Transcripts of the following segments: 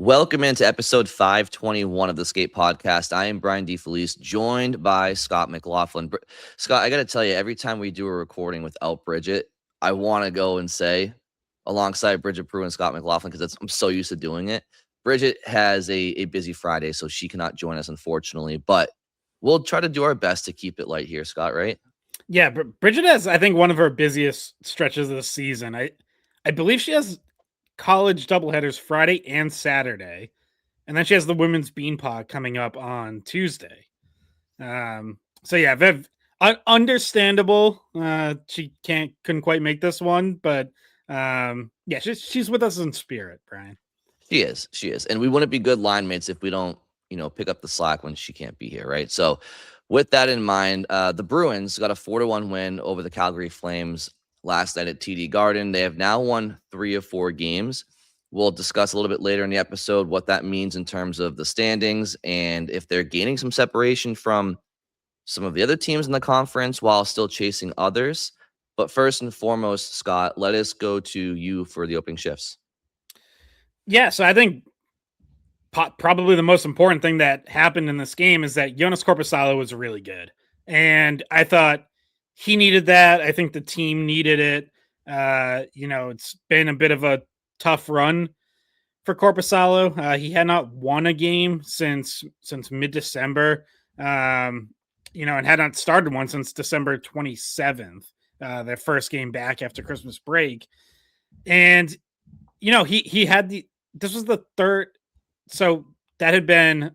Welcome into episode 521 of the Skate Podcast. I am Brian DeFelice, joined by Scott McLaughlin. Scott, I got to tell you, every time we do a recording without Bridget, I want to go and say, alongside Bridget Prue and Scott McLaughlin, because I'm so used to doing it. Bridget has a busy Friday, so she cannot join us, unfortunately. But we'll try to do our best to keep it light here, Scott, right? Yeah, Bridget has, I think, one of her busiest stretches of the season. I believe she has college doubleheaders Friday and Saturday, and then she has the women's beanpot coming up on Tuesday. So yeah, understandable. She couldn't quite make this one, but yeah, she's with us in spirit, Brian. She is. And we wouldn't be good line mates if we don't, pick up the slack when she can't be here, right? So with that in mind, the Bruins got a 4-1 win over the Calgary Flames last night at TD Garden. They have now won 3 of 4 games. We'll discuss a little bit later in the episode what that means in terms of the standings and if they're gaining some separation from some of the other teams in the conference while still chasing others. But first and foremost, Scott, let us go to you for the opening shifts. Yeah, so I think probably the most important thing that happened in this game is that Joonas Korpisalo was really good. And I thought he needed that. I think the team needed it. It's been a bit of a tough run for Korpisalo. He had not won a game since mid-December, and had not started one since December 27th, their first game back after Christmas break. And, he had this was the third. So that had been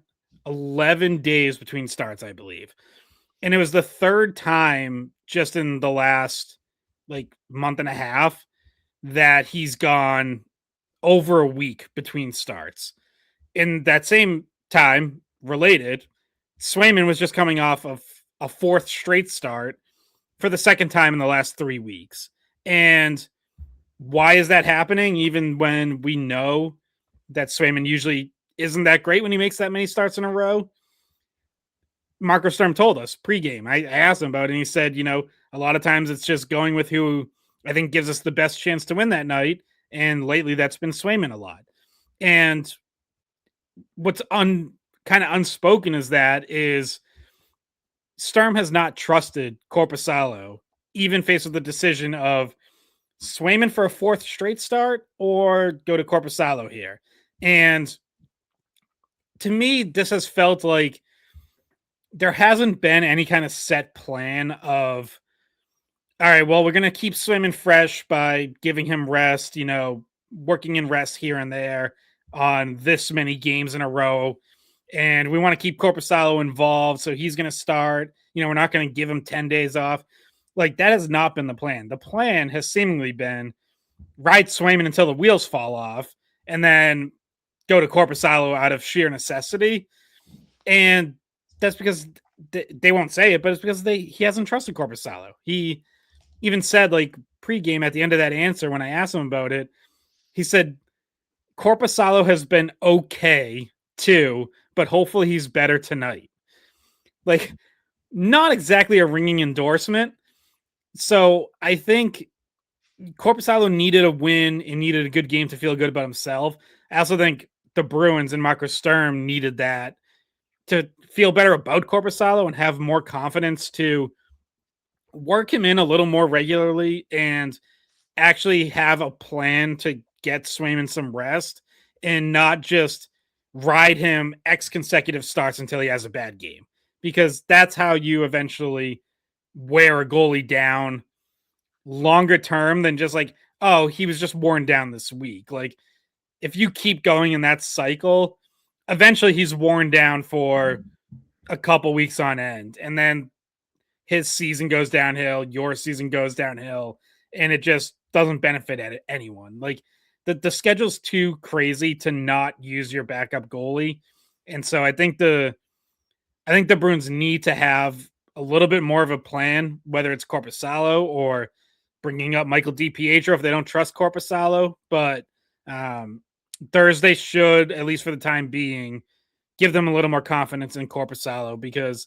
11 days between starts, I believe. And it was the third time just in the last month and a half that he's gone over a week between starts. In that same time, related, Swayman was just coming off of a 4th straight start for the second time in the last 3 weeks. And why is that happening? Even when we know that Swayman usually isn't that great when he makes that many starts in a row. Marco Sturm told us pregame. I asked him about it, and he said, a lot of times it's just going with who I think gives us the best chance to win that night. And lately that's been Swayman a lot. And what's kind of unspoken is Sturm has not trusted Korpisalo, even faced with the decision of Swayman for a 4th straight start or go to Korpisalo here. And to me, this has felt like there hasn't been any kind of set plan of, all right, well, we're going to keep Swayman fresh by giving him rest, working in rest here and there on this many games in a row. And we want to keep Korpisalo involved, so he's going to start. We're not going to give him 10 days off. That has not been the plan. The plan has seemingly been ride Swayman until the wheels fall off and then go to Korpisalo out of sheer necessity. And that's because they won't say it, but it's because he hasn't trusted Korpisalo. He even said pregame at the end of that answer when I asked him about it, he said Korpisalo has been okay too, but hopefully he's better tonight. Not exactly a ringing endorsement. So I think Korpisalo needed a win and needed a good game to feel good about himself. I also think the Bruins and Marco Sturm needed that to feel better about Korpisalo and have more confidence to work him in a little more regularly and actually have a plan to get Swayman some rest and not just ride him X consecutive starts until he has a bad game, because that's how you eventually wear a goalie down longer term than just oh, he was just worn down this week. If you keep going in that cycle, eventually he's worn down for a couple weeks on end. And then his season goes downhill, your season goes downhill, and it just doesn't benefit anyone. The schedule's too crazy to not use your backup goalie. And so I think the Bruins need to have a little bit more of a plan, whether it's Korpisalo or bringing up Michael DiPietro if they don't trust Korpisalo. But Thursday should, at least for the time being, give them a little more confidence in Korpisalo, because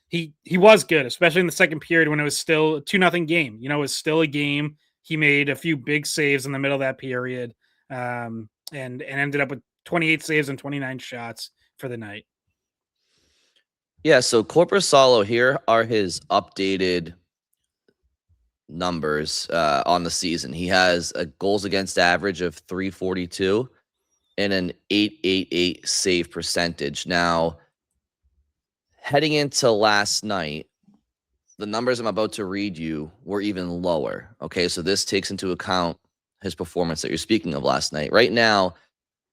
he was good, especially in the second period when it was still a 2-0 game. It was still a game. He made a few big saves in the middle of that period, and ended up with 28 saves and 29 shots for the night. Yeah, so Korpisalo, here are his updated numbers on the season. He has a goals against average of 342 and an 888 save percentage. Now, heading into last night, the numbers I'm about to read you were even lower. Okay, so this takes into account his performance that you're speaking of last night. Right now,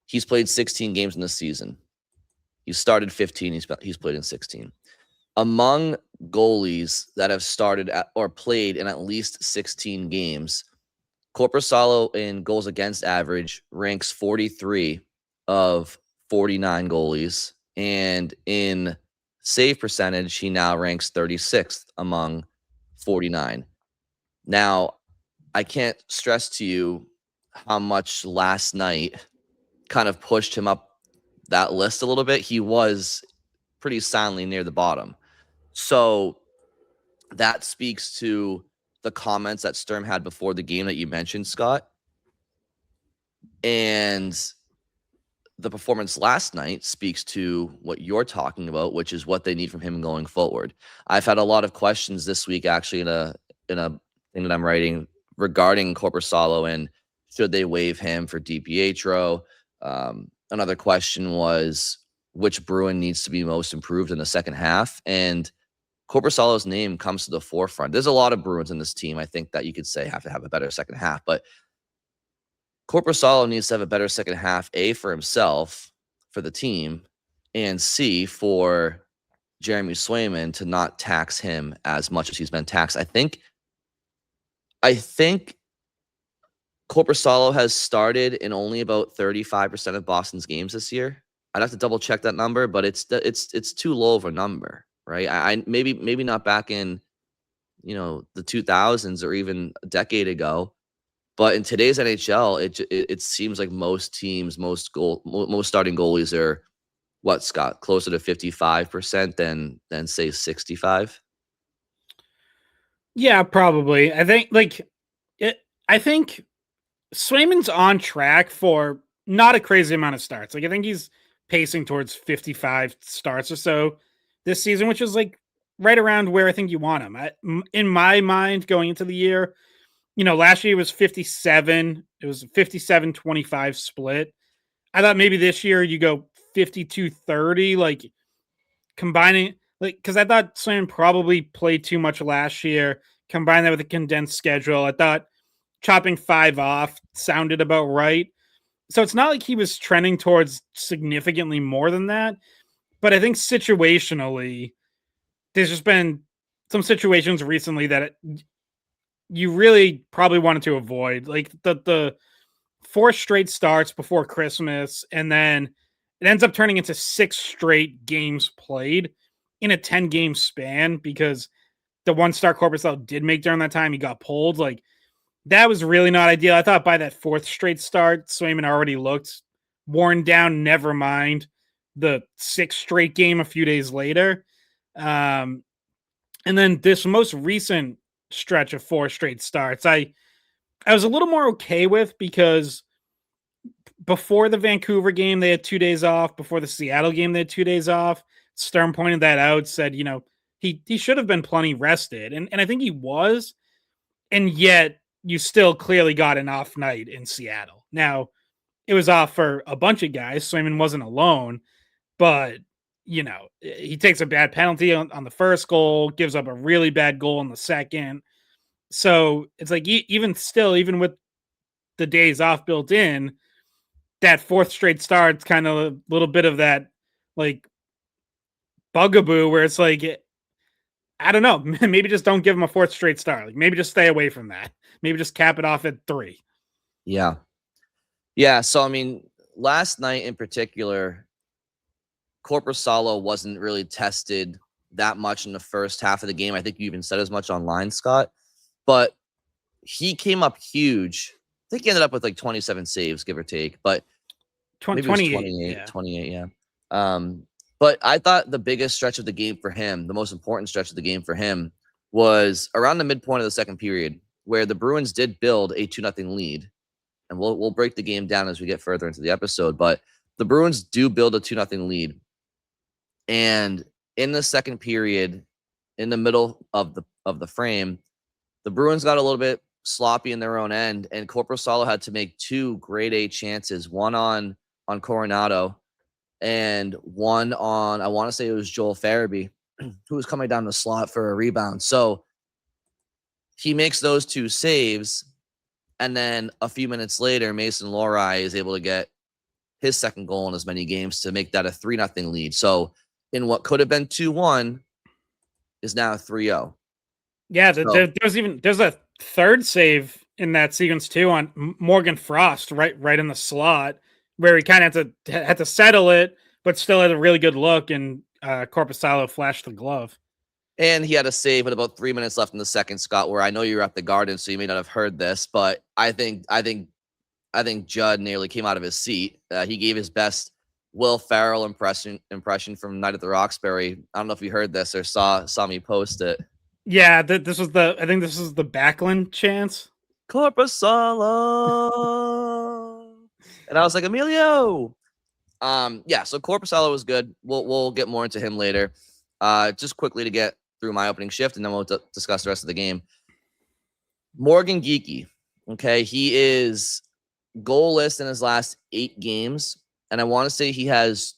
he's played 16 games in the season. He started 15. He's played in 16. Among goalies that have started or played in at least 16 games, Korpisalo in goals against average ranks 43 of 49 goalies, and in save percentage, he now ranks 36th among 49. Now, I can't stress to you how much last night kind of pushed him up that list a little bit. He was pretty silently near the bottom. So that speaks to the comments that Sturm had before the game that you mentioned, Scott. And the performance last night speaks to what you're talking about, which is what they need from him going forward. I've had a lot of questions this week, actually, in a thing that I'm writing regarding Korpisalo and should they waive him for DiPietro. Another question was which Bruin needs to be most improved in the second half, and Korpisalo's name comes to the forefront. There's a lot of Bruins in this team, I think, that you could say have to have a better second half, but Korpisalo needs to have a better second half, A, for himself, for the team, and C, for Jeremy Swayman to not tax him as much as he's been taxed. I think Korpisalo has started in only about 35% of Boston's games this year. I'd have to double check that number, but it's too low of a number, right? I maybe not back in the 2000s or even a decade ago, but in today's NHL, it seems like most teams, most starting goalies are what, Scott, closer to 55% than say 65. Yeah, probably. I think Swayman's on track for not a crazy amount of starts. Like, I think he's pacing towards 55 starts or so this season, which is like right around where I think you want him. In my mind, going into the year, last year was 57. It was a 57-25 split. I thought maybe this year you go 52-30, like combining, like, because I thought Swayman probably played too much last year. Combine that with a condensed schedule, I thought chopping 5 off sounded about right. So it's not like he was trending towards significantly more than that. But I think situationally, there's just been some situations recently that you really probably wanted to avoid. Like the 4 straight starts before Christmas, and then it ends up turning into 6 straight games played in a 10-game span because the 1 start Korpisalo did make during that time, he got pulled. Like, that was really not ideal. I thought by that 4th straight start, Swayman already looked worn down, never mind the 6th straight game a few days later. And then this most recent stretch of 4 straight starts, I was a little more okay with, because before the Vancouver game, they had 2 days off. Before the Seattle game, they had 2 days off. Sturm pointed that out, said, he should have been plenty rested. And I think he was. And yet you still clearly got an off night in Seattle. Now, it was off for a bunch of guys. Swayman wasn't alone, but he takes a bad penalty on the first goal, gives up a really bad goal in the second. So it's like, even with the days off built in, that 4th straight start's kind of a little bit of that like bugaboo where it's like, I don't know, maybe just don't give him a 4th straight start. Like, maybe just stay away from that. Maybe just cap it off at 3. Yeah. Yeah. So, I mean, last night in particular, Korpisalo wasn't really tested that much in the first half of the game. I think you even said as much online, Scott, but he came up huge. I think he ended up with like 27 saves, give or take, but 28, 28. Yeah. But I thought the biggest stretch of the game for him, the most important stretch of the game for him, was around the midpoint of the second period, where the Bruins did build a 2-0 lead. And we'll break the game down as we get further into the episode. But the Bruins do build a 2-0 lead. And in the second period, in the middle of the frame, the Bruins got a little bit sloppy in their own end, and Korpisalo had to make 2 grade A chances, one on Coronado and one on, I want to say it was Joel Farabee, who was coming down the slot for a rebound. So he makes those 2 saves, and then a few minutes later, Mason Lohrei is able to get his second goal in as many games to make that a 3-0 lead. So in what could have been 2-1 is now 3-0. Yeah, there's a third save in that sequence too on Morgan Frost, right in the slot, where he kind of had to settle it, but still had a really good look, and Korpisalo flashed the glove. And he had a save with about 3 minutes left in the second, Scott, where I know you were at the Garden, so you may not have heard this, but I think Judd nearly came out of his seat. He gave his best Will Ferrell impression from Night at the Roxbury. I don't know if you heard this or saw me post it. Yeah, I think this was the Backlund chance. Korpisalo. And I was like, Emilio. Yeah, so Korpisalo was good. We'll get more into him later. Just quickly to get through my opening shift, and then we'll discuss the rest of the game. Morgan Geekie. Okay, he is goalless in his last 8 games, and I want to say he has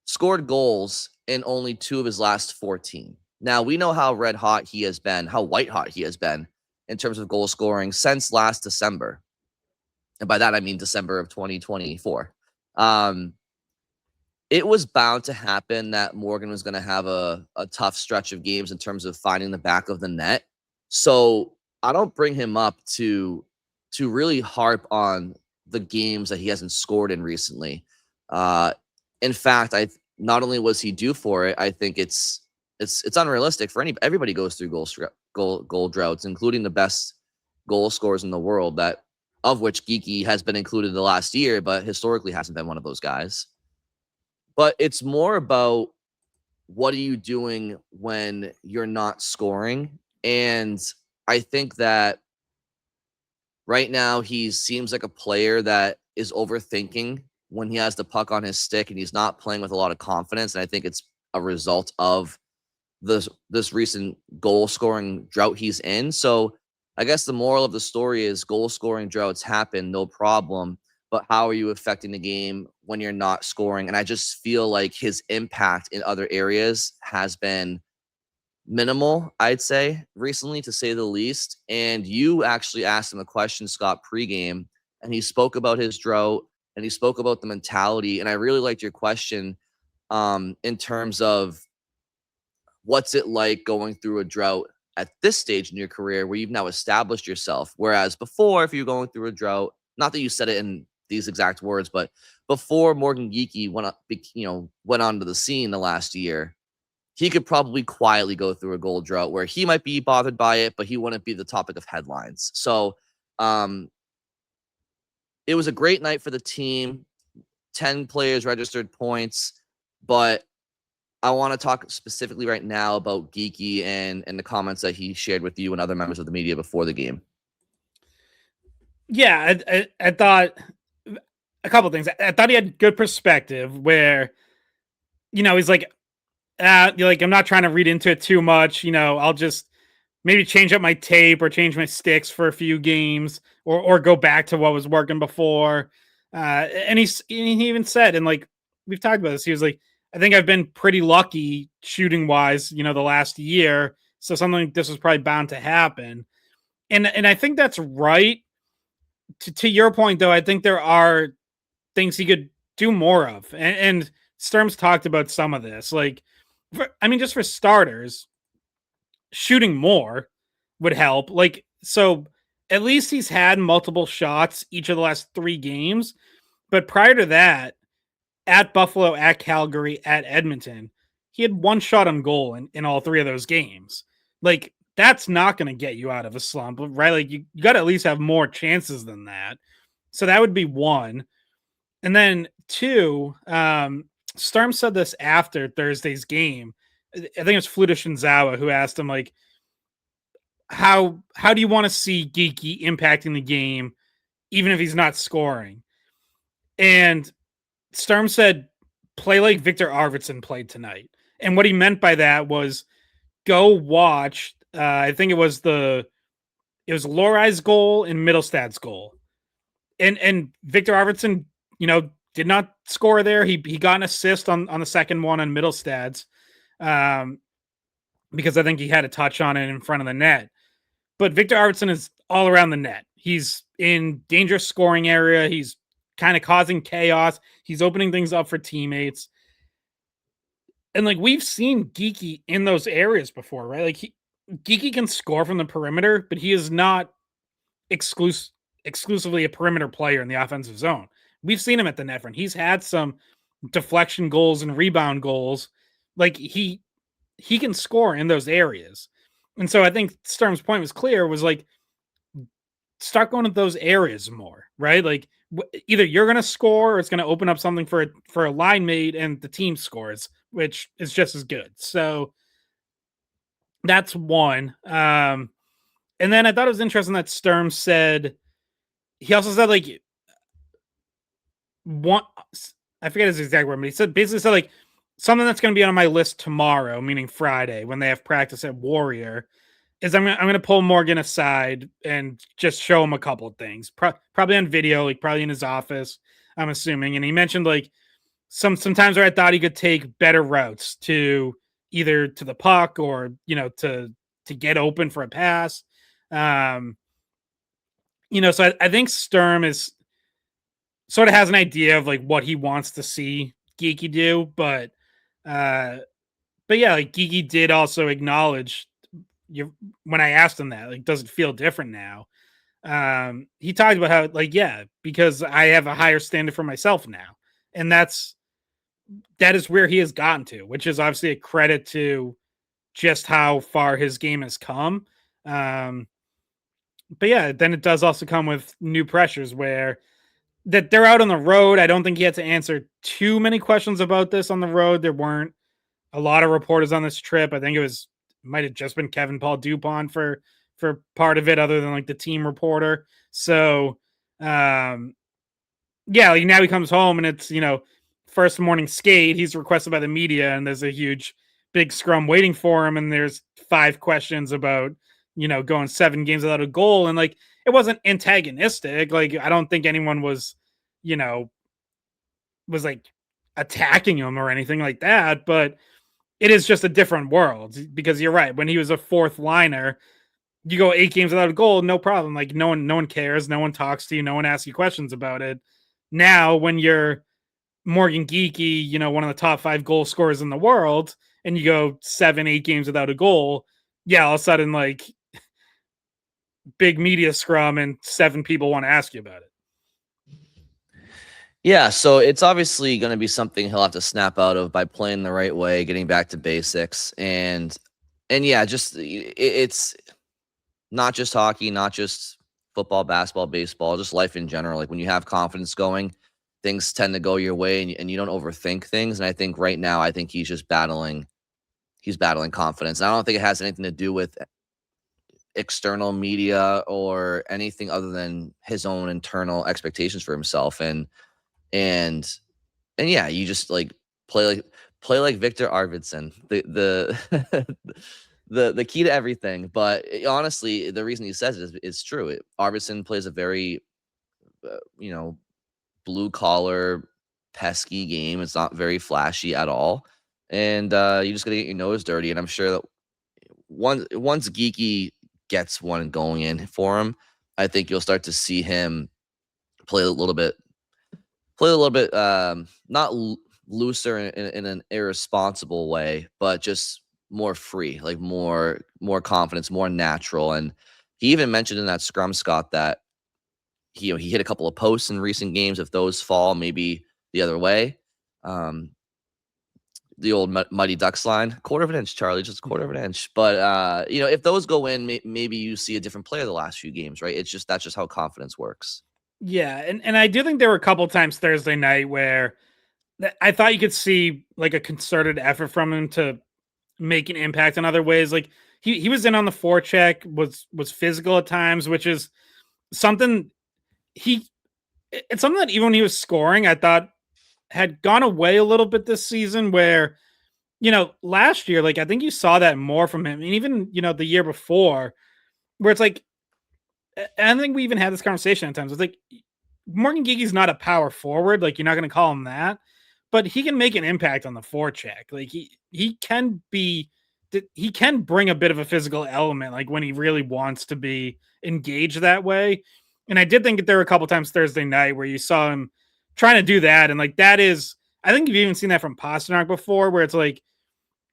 scored goals in only 2 of his last 14. Now, we know how red hot he has been, how white hot he has been in terms of goal scoring since last December. And by that, I mean December of 2024. It was bound to happen that Morgan was going to have a tough stretch of games in terms of finding the back of the net. So I don't bring him up to really harp on the games that he hasn't scored in recently. In fact, not only was he due for it, I think it's unrealistic for everybody goes through goal droughts, including the best goal scorers in the world, of which Geekie has been included the last year, but historically hasn't been one of those guys. But it's more about what are you doing when you're not scoring, and I think that right now he seems like a player that is overthinking when he has the puck on his stick, and he's not playing with a lot of confidence. And I think it's a result of this recent goal scoring drought he's in. So I guess the moral of the story is goal scoring droughts happen, no problem. But how are you affecting the game when you're not scoring? And I just feel like his impact in other areas has been minimal, I'd say, recently, to say the least. And you actually asked him a question, Scott, pregame, and he spoke about his drought, and he spoke about the mentality. And I really liked your question in terms of what's it like going through a drought at this stage in your career where you've now established yourself. Whereas before, if you're going through a drought, not that you said it in these exact words, but before Morgan Geekie went onto the scene the last year, he could probably quietly go through a goal drought where he might be bothered by it, but he wouldn't be the topic of headlines. So it was a great night for the team. 10 players registered points, but I want to talk specifically right now about Geekie and the comments that he shared with you and other members of the media before the game. Yeah, I thought a couple things. I thought he had good perspective where, he's like, I'm not trying to read into it too much. I'll just maybe change up my tape or change my sticks for a few games or go back to what was working before. And he even said, and like we've talked about this, he was like, I think I've been pretty lucky shooting wise, the last year. So something like this was probably bound to happen. And I think that's right. To your point, though, I think there are things he could do more of. And Sturm's talked about some of this. Like, just for starters, shooting more would help. Like, so at least he's had multiple shots each of the last 3 games. But prior to that, at Buffalo, at Calgary, at Edmonton, he had 1 shot on goal in all 3 of those games. Like, that's not going to get you out of a slump, right? Like, you got to at least have more chances than that. So that would be 1. And then 2, Sturm said this after Thursday's game. I think it was Fluta Shinzawa who asked him, like, how do you want to see Geekie impacting the game, even if he's not scoring? And Sturm said, play like Victor Arvidsson played tonight. And what he meant by that was go watch. I think it was Lohrei's goal and Middlestad's goal. And Victor Arvidsson, did not score there. He got an assist on the second one on Middlestad's, because I think he had a touch on it in front of the net. But Victor Arvidsson is all around the net. He's in dangerous scoring area. He's kind of causing chaos. He's opening things up for teammates. And like we've seen Geekie in those areas before, right? Like Geekie can score from the perimeter, but he is not exclusively a perimeter player in the offensive zone. We've seen him at the net front. He's had some deflection goals and rebound goals. Like he can score in those areas. And so I think Sturm's point was clear, was like, start going to those areas more, right? Like either you're going to score or it's going to open up something for a line mate and the team scores, which is just as good. So that's one. And then I thought it was interesting that Sturm said, he also said like, I forget his exact word, but he basically said like something that's going to be on my list tomorrow, meaning Friday when they have practice at Warrior, is I'm going to pull Morgan aside and just show him a couple of things, probably on video, like probably in his office, I'm assuming. And he mentioned like sometimes where I thought he could take better routes to either to the puck or, to get open for a pass. So I think Sturm is sort of has an idea of like what he wants to see Geekie do, but yeah, like Geekie did also acknowledge when I asked him that, like, does it feel different now? He talked about how, like, yeah, because I have a higher standard for myself now, and that is where he has gotten to, which is obviously a credit to just how far his game has come. But yeah, then it does also come with new pressures where that they're out on the road. I don't think he had to answer too many questions about this on the road. There weren't a lot of reporters on this trip. I think it might have just been Kevin Paul Dupont for part of it, other than like the team reporter. So, yeah, like now he comes home and it's, first morning skate. He's requested by the media and there's a huge big scrum waiting for him. And there's 5 questions about, going 7 games without a goal. And like, it wasn't antagonistic. Like, I don't think anyone was like attacking him or anything like that, but it is just a different world, because you're right. When he was a fourth liner, you go 8 games without a goal, no problem. Like no one cares. No one talks to you. No one asks you questions about it. Now, when you're Morgan Geekie, one of the top 5 goal scorers in the world, and you go 7-8 games without a goal, yeah, all of a sudden, like, big media scrum and 7 people want to ask you about it. Yeah, so it's obviously going to be something he'll have to snap out of by playing the right way, getting back to basics, and yeah, just it's not just hockey, not just football, basketball, baseball, just life in general. Like when you have confidence going, things tend to go your way, and you don't overthink things. And I think right now, I think he's just battling confidence. And I don't think it has anything to do with external media or anything other than his own internal expectations for himself. And yeah, you just like play like Victor Arvidsson, the key to everything. But honestly, the reason he says it is true. Arvidsson plays a very, blue collar, pesky game. It's not very flashy at all. And you just got to get your nose dirty. And I'm sure that once Geekie gets one going in for him, I think you'll start to see him play a little bit not looser in an irresponsible way, but just more free, like more confidence, more natural. And he even mentioned in that scrum, Scott, that he hit a couple of posts in recent games. If those fall, maybe the other way. The old Mighty Ducks line, 1/4 of an inch, Charlie, just 1/4 of an inch. But if those go in, maybe you see a different player the last few games, right? That's just how confidence works. Yeah, and I do think there were a couple times Thursday night where I thought you could see like a concerted effort from him to make an impact in other ways. Like he was in on the forecheck, was physical at times, which is something he it's something that even when he was scoring, I thought had gone away a little bit this season where, last year, like I think you saw that more from him. And even, the year before, where it's like, and I think we even had this conversation at times. It's like Morgan Geekie's not a power forward, like you're not gonna call him that, but he can make an impact on the forecheck. Like he can bring a bit of a physical element, like when he really wants to be engaged that way. And I did think that there were a couple times Thursday night where you saw him trying to do that, and like that is, I think you've even seen that from Pasternak before, where it's like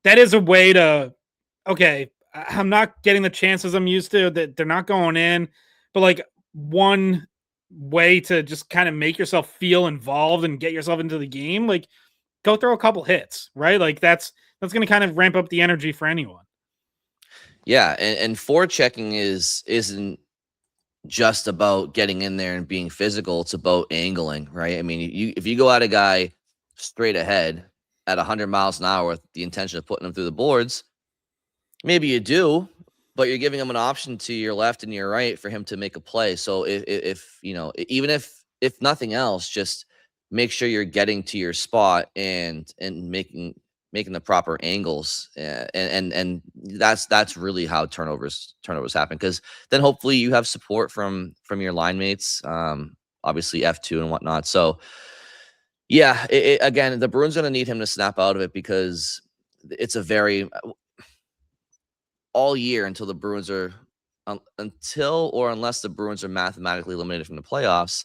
that is a way to, okay, I'm not getting the chances I'm used to, that they're not going in, but like one way to just kind of make yourself feel involved and get yourself into the game, like go throw a couple hits, right? Like that's going to kind of ramp up the energy for anyone. Yeah, and forechecking isn't just about getting in there and being physical. It's about angling, right? I mean, if you go at a guy straight ahead at 100 miles an hour with the intention of putting him through the boards, maybe you do, but you're giving him an option to your left and your right for him to make a play. So if even if nothing else, just make sure you're getting to your spot and making the proper angles, and that's really how turnovers happen, because then hopefully you have support from your line mates, obviously F2 and whatnot. So yeah, again, the Bruins going to need him to snap out of it, because it's a very all year until the Bruins are unless the Bruins are mathematically eliminated from the playoffs,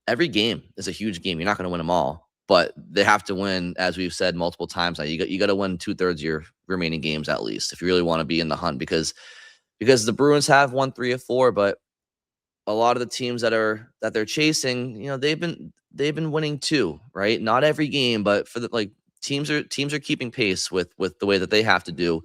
every game is a huge game. You're not going to win them all, but they have to win, as we've said multiple times now. You got to win 2/3 of your remaining games at least if you really want to be in the hunt, because the Bruins have won 3 or 4, but a lot of the teams that they're chasing, they've been winning too, right? Not every game, but for the teams are keeping pace with the way that they have to do.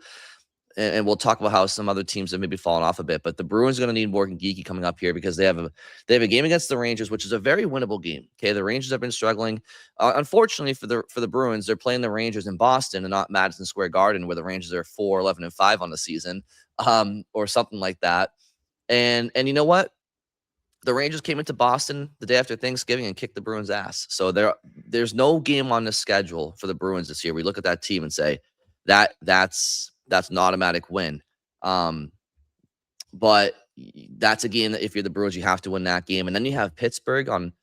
And we'll talk about how some other teams have maybe fallen off a bit, but the Bruins are going to need Morgan Geekie coming up here, because they have a game against the Rangers, which is a very winnable game. Okay, the Rangers have been struggling. Unfortunately for the Bruins, they're playing the Rangers in Boston and not Madison Square Garden, where the Rangers are 4-11-5 on the season, or something like that. And you know what? The Rangers came into Boston the day after Thanksgiving and kicked the Bruins' ass. So there's no game on the schedule for the Bruins this year. We look at that team and say that's an automatic win. But that's a game that if you're the Bruins, you have to win that game. And then you have Pittsburgh on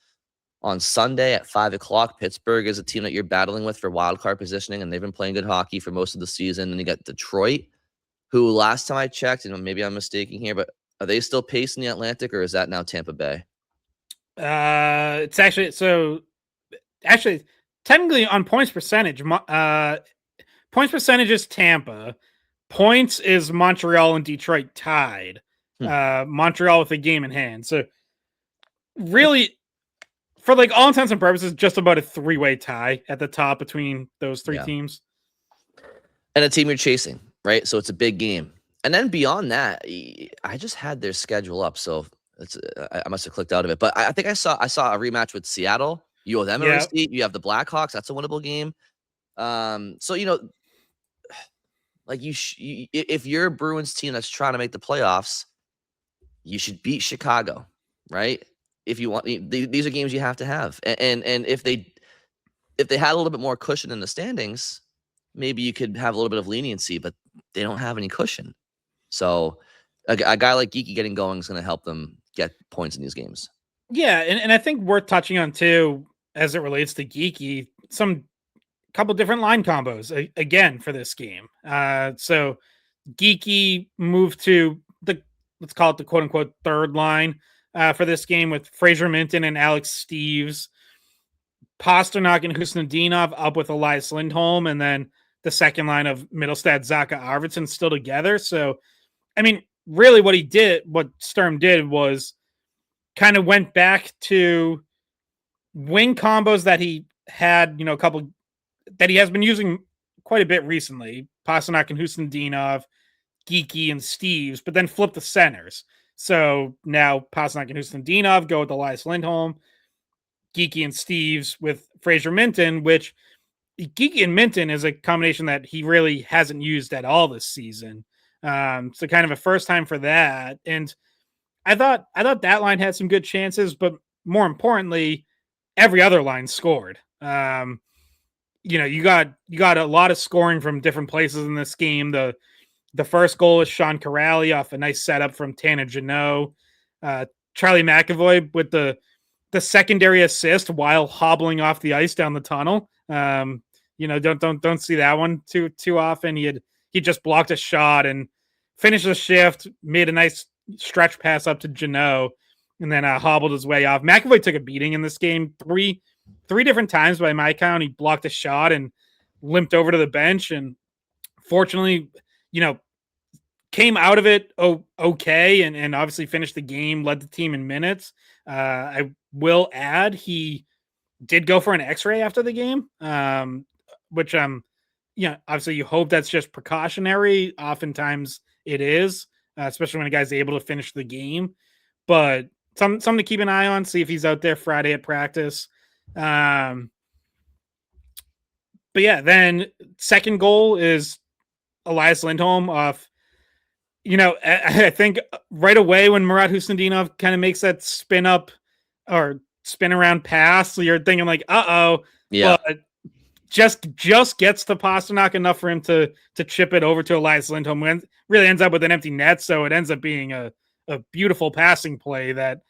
Sunday at 5:00. Pittsburgh is a team that you're battling with for wild card positioning, and they've been playing good hockey for most of the season. And you got Detroit, who last time I checked, and maybe I'm mistaken here, but are they still pacing the Atlantic, or is that now Tampa Bay? It's actually technically on points percentage. Points percentage is Tampa. Points is Montreal and Detroit tied. Montreal with a game in hand. So really, for like all intents and purposes, just about a 3-way tie at the top between those three teams. And a team you're chasing, right? So it's a big game. And then beyond that, I just had their schedule up, so I must have clicked out of it. But I think I saw a rematch with Seattle. You owe them a receipt. You have the Blackhawks. That's a winnable game. So like if you're a Bruins team that's trying to make the playoffs, you should beat Chicago, right? If you want, these are games you have to have. And if they had a little bit more cushion in the standings, maybe you could have a little bit of leniency, but they don't have any cushion. So a guy like Geekie getting going is going to help them get points in these games. Yeah, and I think worth touching on too, as it relates to Geekie, some couple different line combos again for this game. So Geekie moved to let's call it the quote unquote third line for this game with Fraser Minton and Alex Steeves. Pasternak and Husnudinov up with Elias Lindholm, and then the second line of Middlestad, Zaka, Arvidsson still together. So, I mean, really what Sturm did was kind of went back to wing combos that he had, a couple that he has been using quite a bit recently. Pasternak and Husnudinov, Geekie and Steeves, but then flip the centers. So now Pasternak and Husnudinov go with Elias Lindholm, Geekie and Steeves with Fraser Minton, which Geekie and Minton is a combination that he really hasn't used at all this season. So kind of a first time for that. And I thought that line had some good chances, but more importantly, every other line scored. You got a lot of scoring from different places in this game. The first goal is Sean Kuraly off a nice setup from Tanner Jeannot. Charlie McAvoy with the secondary assist while hobbling off the ice down the tunnel. Don't see that one too often. He just blocked a shot and finished the shift, made a nice stretch pass up to Jeannot, and then hobbled his way off. McAvoy took a beating in this game. Three different times by my count, he blocked a shot and limped over to the bench. And fortunately, came out of it okay, and obviously finished the game, led the team in minutes. I will add he did go for an X-ray after the game, which obviously you hope that's just precautionary. Oftentimes it is, especially when a guy's able to finish the game. But something to keep an eye on. See if he's out there Friday at practice. But yeah, then second goal is Elias Lindholm off. I think right away when Murat Husnudinov kind of makes that spin around pass, you're thinking like, yeah. But just gets to Pasternak enough for him to chip it over to Elias Lindholm. And really ends up with an empty net, so it ends up being a beautiful passing play that,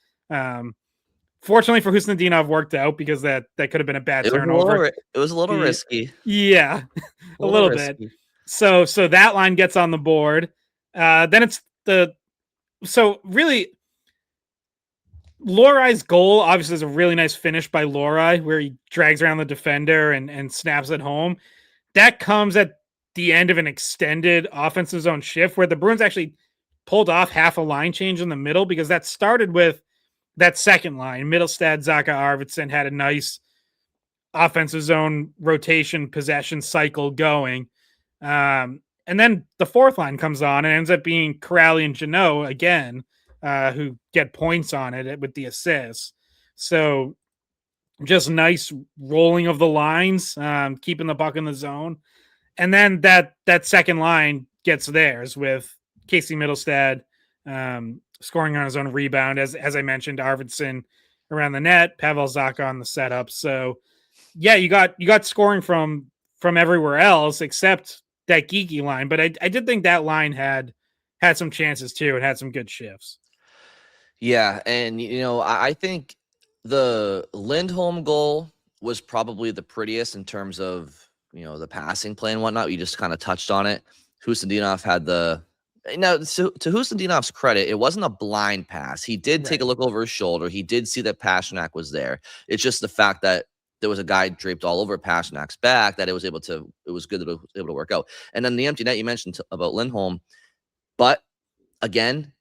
fortunately for Husnudinov, worked out, because that could have been a bad turnover. It was a little risky. Yeah, a little bit. So that line gets on the board. Then it's really Lohrei's goal obviously is a really nice finish by Lohrei, where he drags around the defender and snaps it home. That comes at the end of an extended offensive zone shift where the Bruins actually pulled off half a line change in the middle, because that started with that second line. Mittelstadt, Zaka Arvidsson had a nice offensive zone rotation possession cycle going. And then the fourth line comes on and ends up being Kuraly and Jeannot again, who get points on it with the assists. So just nice rolling of the lines, keeping the puck in the zone. And then that second line gets theirs with Casey Mittelstadt scoring on his own rebound. As I mentioned, Arvidsson around the net, Pavel Zacha on the setup. So yeah, you got scoring from everywhere else except that Geekie line, but I did think that line had some chances too, and had some good shifts. Yeah, and I think the Lindholm goal was probably the prettiest in terms of the passing play and whatnot. You just kind of touched on it. Husnudinov had to Husnudinov's credit, it wasn't a blind pass. He did take a look over his shoulder. He did see that Pasternak was there. It's just the fact that there was a guy draped all over Pasternak's back that it was good that it was able to work out. And then the empty net you mentioned about Lindholm, but again,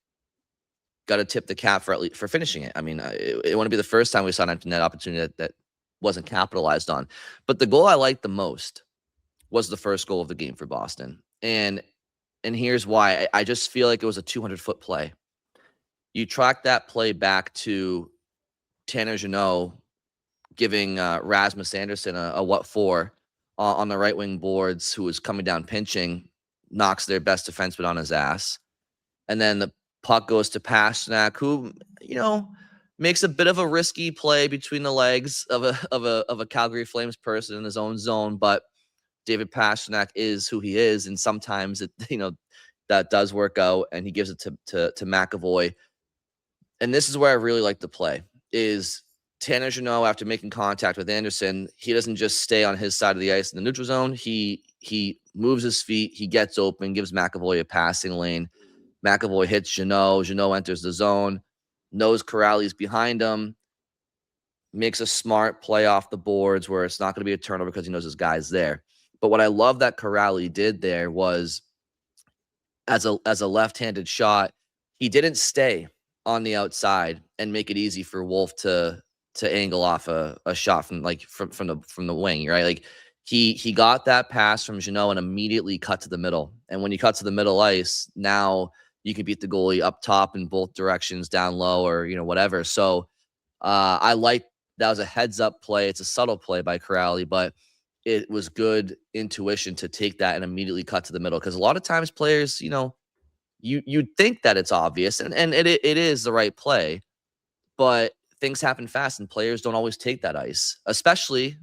got to tip the cap for finishing it. I mean, it wouldn't be the first time we saw an empty net opportunity that wasn't capitalized on. But the goal I liked the most was the first goal of the game for Boston. And here's why. I just feel like it was a 200-foot play. You track that play back to Tanner Jeannot giving Rasmus Andersson a what for on the right wing boards, who was coming down pinching, knocks their best defenseman on his ass. And then the puck goes to Pasternak, who, makes a bit of a risky play between the legs of a Calgary Flames person in his own zone. But David Pasternak is who he is. And sometimes that does work out, and he gives it to McAvoy. And this is where I really like the play is Tanner Jeannot, after making contact with Andersson, he doesn't just stay on his side of the ice in the neutral zone. He moves his feet. He gets open, gives McAvoy a passing lane. McAvoy hits Jeannot. Jeannot enters the zone, knows Kuraly's behind him, makes a smart play off the boards where it's not going to be a turnover because he knows his guy's there. But what I love that Kuraly did there was, as a left-handed shot, he didn't stay on the outside and make it easy for Wolf to angle off a shot from the wing, right? Like he got that pass from Jeannot and immediately cut to the middle. And when you cut to the middle ice, now you can beat the goalie up top in both directions, down low, or whatever. So I like that was a heads up play. It's a subtle play by Kuraly, but it was good intuition to take that and immediately cut to the middle. Because a lot of times players, you'd think that it's obvious, and it is the right play, but things happen fast and players don't always take that ice, especially,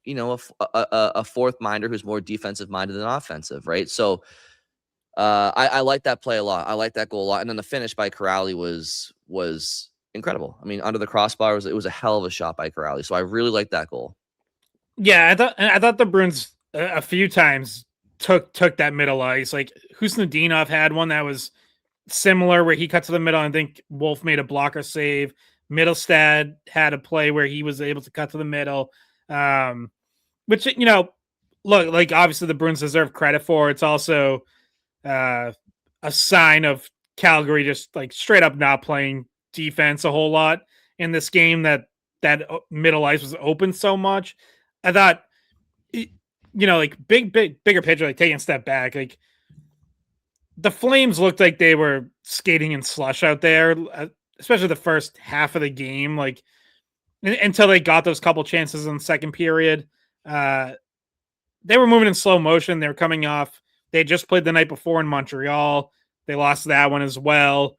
a fourth minder who's more defensive minded than offensive, right? So I like that play a lot. I like that goal a lot. And then the finish by Corrali was incredible. I mean, under the crossbar, it was a hell of a shot by Corrali. So I really like that goal. Yeah, I thought the Bruins a few times took that middle ice. Like Husnudinov had one that was similar where he cut to the middle. I think Wolf made a blocker save. Middlestad had a play where he was able to cut to the middle, which look, like obviously the Bruins deserve credit for. It's also a sign of Calgary just like straight up not playing defense a whole lot in this game. That middle ice was open so much. I thought, like bigger picture, like taking a step back, like the Flames looked like they were skating in slush out there, especially the first half of the game, like until they got those couple chances in the second period. They were moving in slow motion. They were coming off. They had just played the night before in Montreal. They lost that one as well.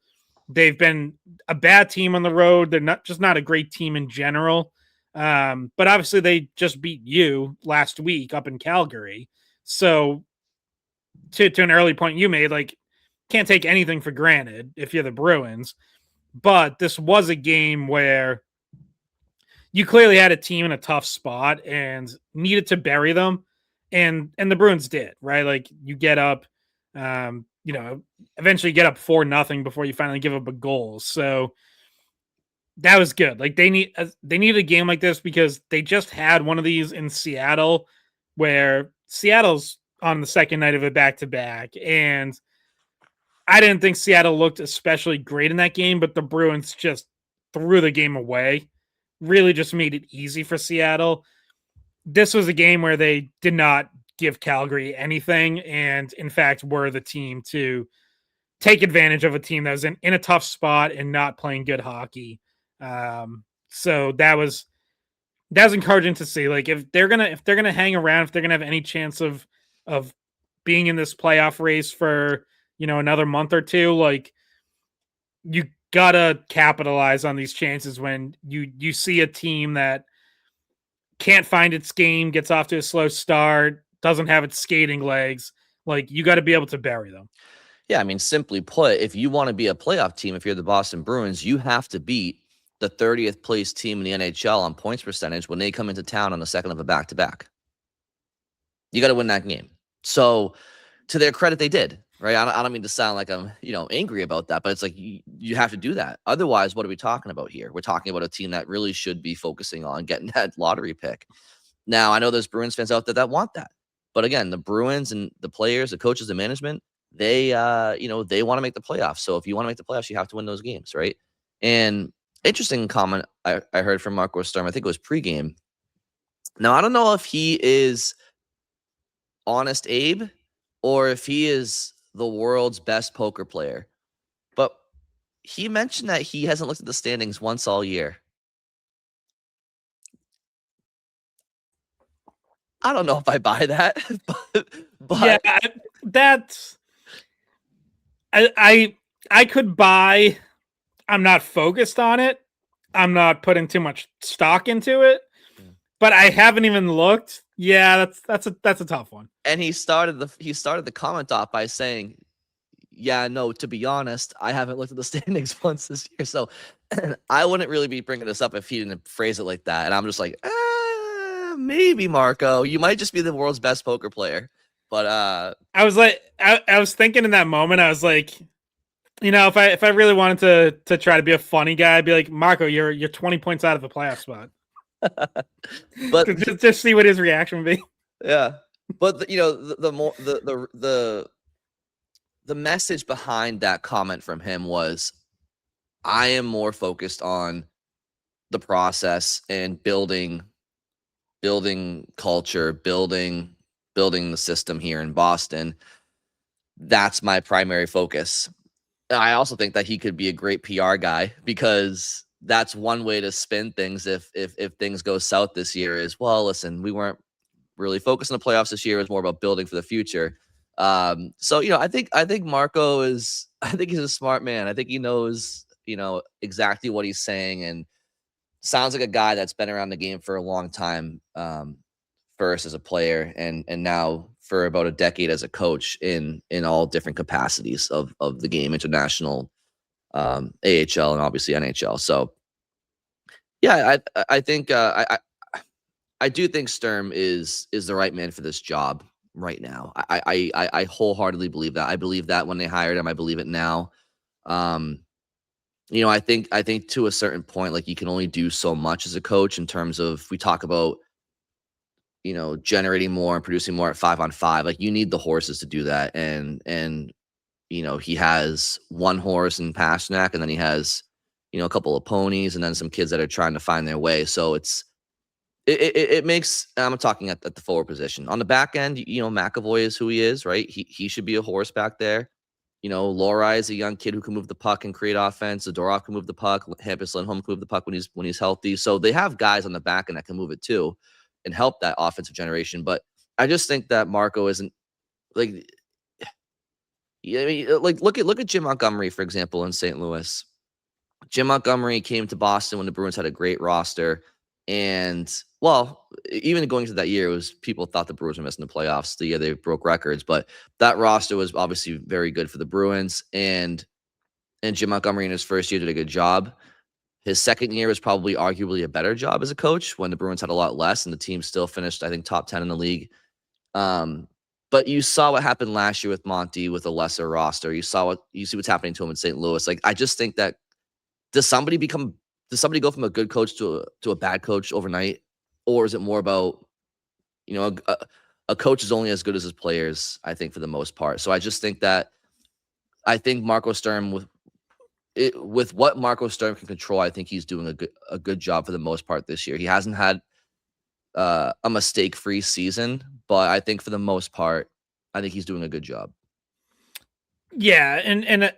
They've been a bad team on the road. They're not a great team in general. But obviously they just beat you last week up in Calgary. So to an early point you made, like, can't take anything for granted if you're the Bruins. But this was a game where you clearly had a team in a tough spot and needed to bury them. And the Bruins did, right? Like you get up, eventually get up 4-0 before you finally give up a goal. So that was good. Like they need a game like this because they just had one of these in Seattle where Seattle's on the second night of a back-to-back. And I didn't think Seattle looked especially great in that game, but the Bruins just threw the game away. Really just made it easy for Seattle. This was a game where they did not give Calgary anything, and in fact were the team to take advantage of a team that was in a tough spot and not playing good hockey. So that was encouraging to see. Like if they're gonna hang around, if they're gonna have any chance of being in this playoff race for another month or two, like you gotta capitalize on these chances when you see a team that can't find its game, gets off to a slow start, doesn't have its skating legs. Like you got to be able to bury them. Yeah, I mean, simply put, if you want to be a playoff team, if you're the Boston Bruins, you have to beat the 30th place team in the NHL on points percentage when they come into town on the second of a back-to-back. You got to win that game. So to their credit, they did, right? I don't mean to sound like I'm, angry about that, but it's like you have to do that. Otherwise, what are we talking about here? We're talking about a team that really should be focusing on getting that lottery pick. Now, I know there's Bruins fans out there that want that. But again, the Bruins and the players, the coaches, the management, they want to make the playoffs. So if you want to make the playoffs, you have to win those games, right? And interesting comment I heard from Marco Sturm. I think it was pregame. Now, I don't know if he is Honest Abe or if he is the world's best poker player, but he mentioned that he hasn't looked at the standings once all year. I don't know if I buy that, but yeah, that's I could buy. I'm not focused on it. I'm not putting too much stock into it, but I haven't even looked. Yeah, that's a tough one. And he started the comment off by saying, "Yeah, no, to be honest, I haven't looked at the standings once this year." So I wouldn't really be bringing this up if he didn't phrase it like that. And I'm just like, maybe Marco, you might just be the world's best poker player. But I was like, I was thinking in that moment, I was like, if I really wanted to try to be a funny guy, I'd be like, Marco, you're 20 points out of the playoff spot. But just see what his reaction would be. Yeah, but the message behind that comment from him was, I am more focused on the process and building culture, building the system here in Boston. That's my primary focus. I also think that he could be a great PR guy because that's one way to spin things. If things go south this year, is, well, listen, we weren't really focused on the playoffs this year. It was more about building for the future. So I think Marco is. I think he's a smart man. I think he knows exactly what he's saying, and sounds like a guy that's been around the game for a long time. First as a player and now for about a decade as a coach in all different capacities of the game, international, AHL, and obviously NHL. So yeah, I think I do think Sturm is the right man for this job right now. I wholeheartedly believe that. I believe that when they hired him. I believe it now. I think to a certain point, like, you can only do so much as a coach in terms of, we talk about, generating more and producing more at 5-on-5. Like, you need the horses to do that. And he has one horse in Pasternak, and then he has, a couple of ponies, and then some kids that are trying to find their way. So it makes, I'm talking at the forward position. On the back end, McAvoy is who he is, right? He should be a horse back there. Lohrei is a young kid who can move the puck and create offense. Zadorov can move the puck. Hampus Lindholm can move the puck when he's healthy. So they have guys on the back end that can move it too and help that offensive generation. But I just think that Marco isn't, like, like, look at Jim Montgomery, for example, in St. Louis. Jim Montgomery came to Boston when the Bruins had a great roster. And, well, even going into that year, people thought the Bruins were missing the playoffs the year they broke records. But that roster was obviously very good for the Bruins. And Jim Montgomery in his first year did a good job. His second year was probably arguably a better job as a coach when the Bruins had a lot less, and the team still finished, I think, top 10 in the league. But you saw what happened last year with Monty with a lesser roster. You see what's happening to him in St. Louis. Like, I just think that, does somebody go from a good coach to a bad coach overnight? Or is it more about, a coach is only as good as his players, I think, for the most part. So I just think that, Marco Sturm, with what Marco Sturm can control, I think he's doing a good job for the most part this year. He hasn't had a mistake-free season, but I think for the most part, I think he's doing a good job. Yeah, and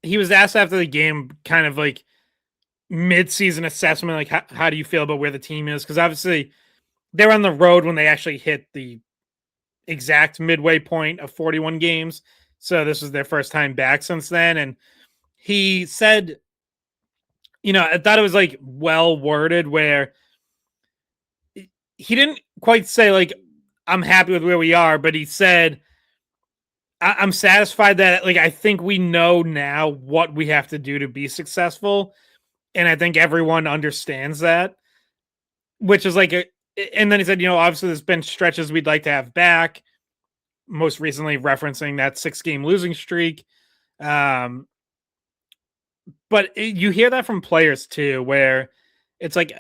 he was asked after the game, kind of like mid-season assessment, like, how do you feel about where the team is? Because obviously they're on the road when they actually hit the exact midway point of 41 games. So this was their first time back since then. And he said, I thought it was like well worded, where he didn't quite say like, I'm happy with where we are, but he said, I'm satisfied that, like, I think we know now what we have to do to be successful. And I think everyone understands that, which is like, and then he said, obviously there's been stretches we'd like to have back, most recently referencing that 6-game losing streak. But you hear that from players too, where it's like,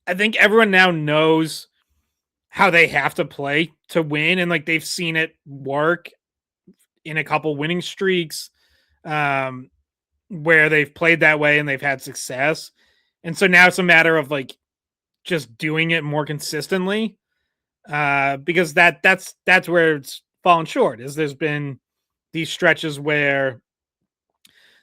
I think everyone now knows how they have to play to win. And like, they've seen it work in a couple winning streaks, where they've played that way and they've had success. And so now it's a matter of like just doing it more consistently, because that's where it's fallen short. Is there's been these stretches where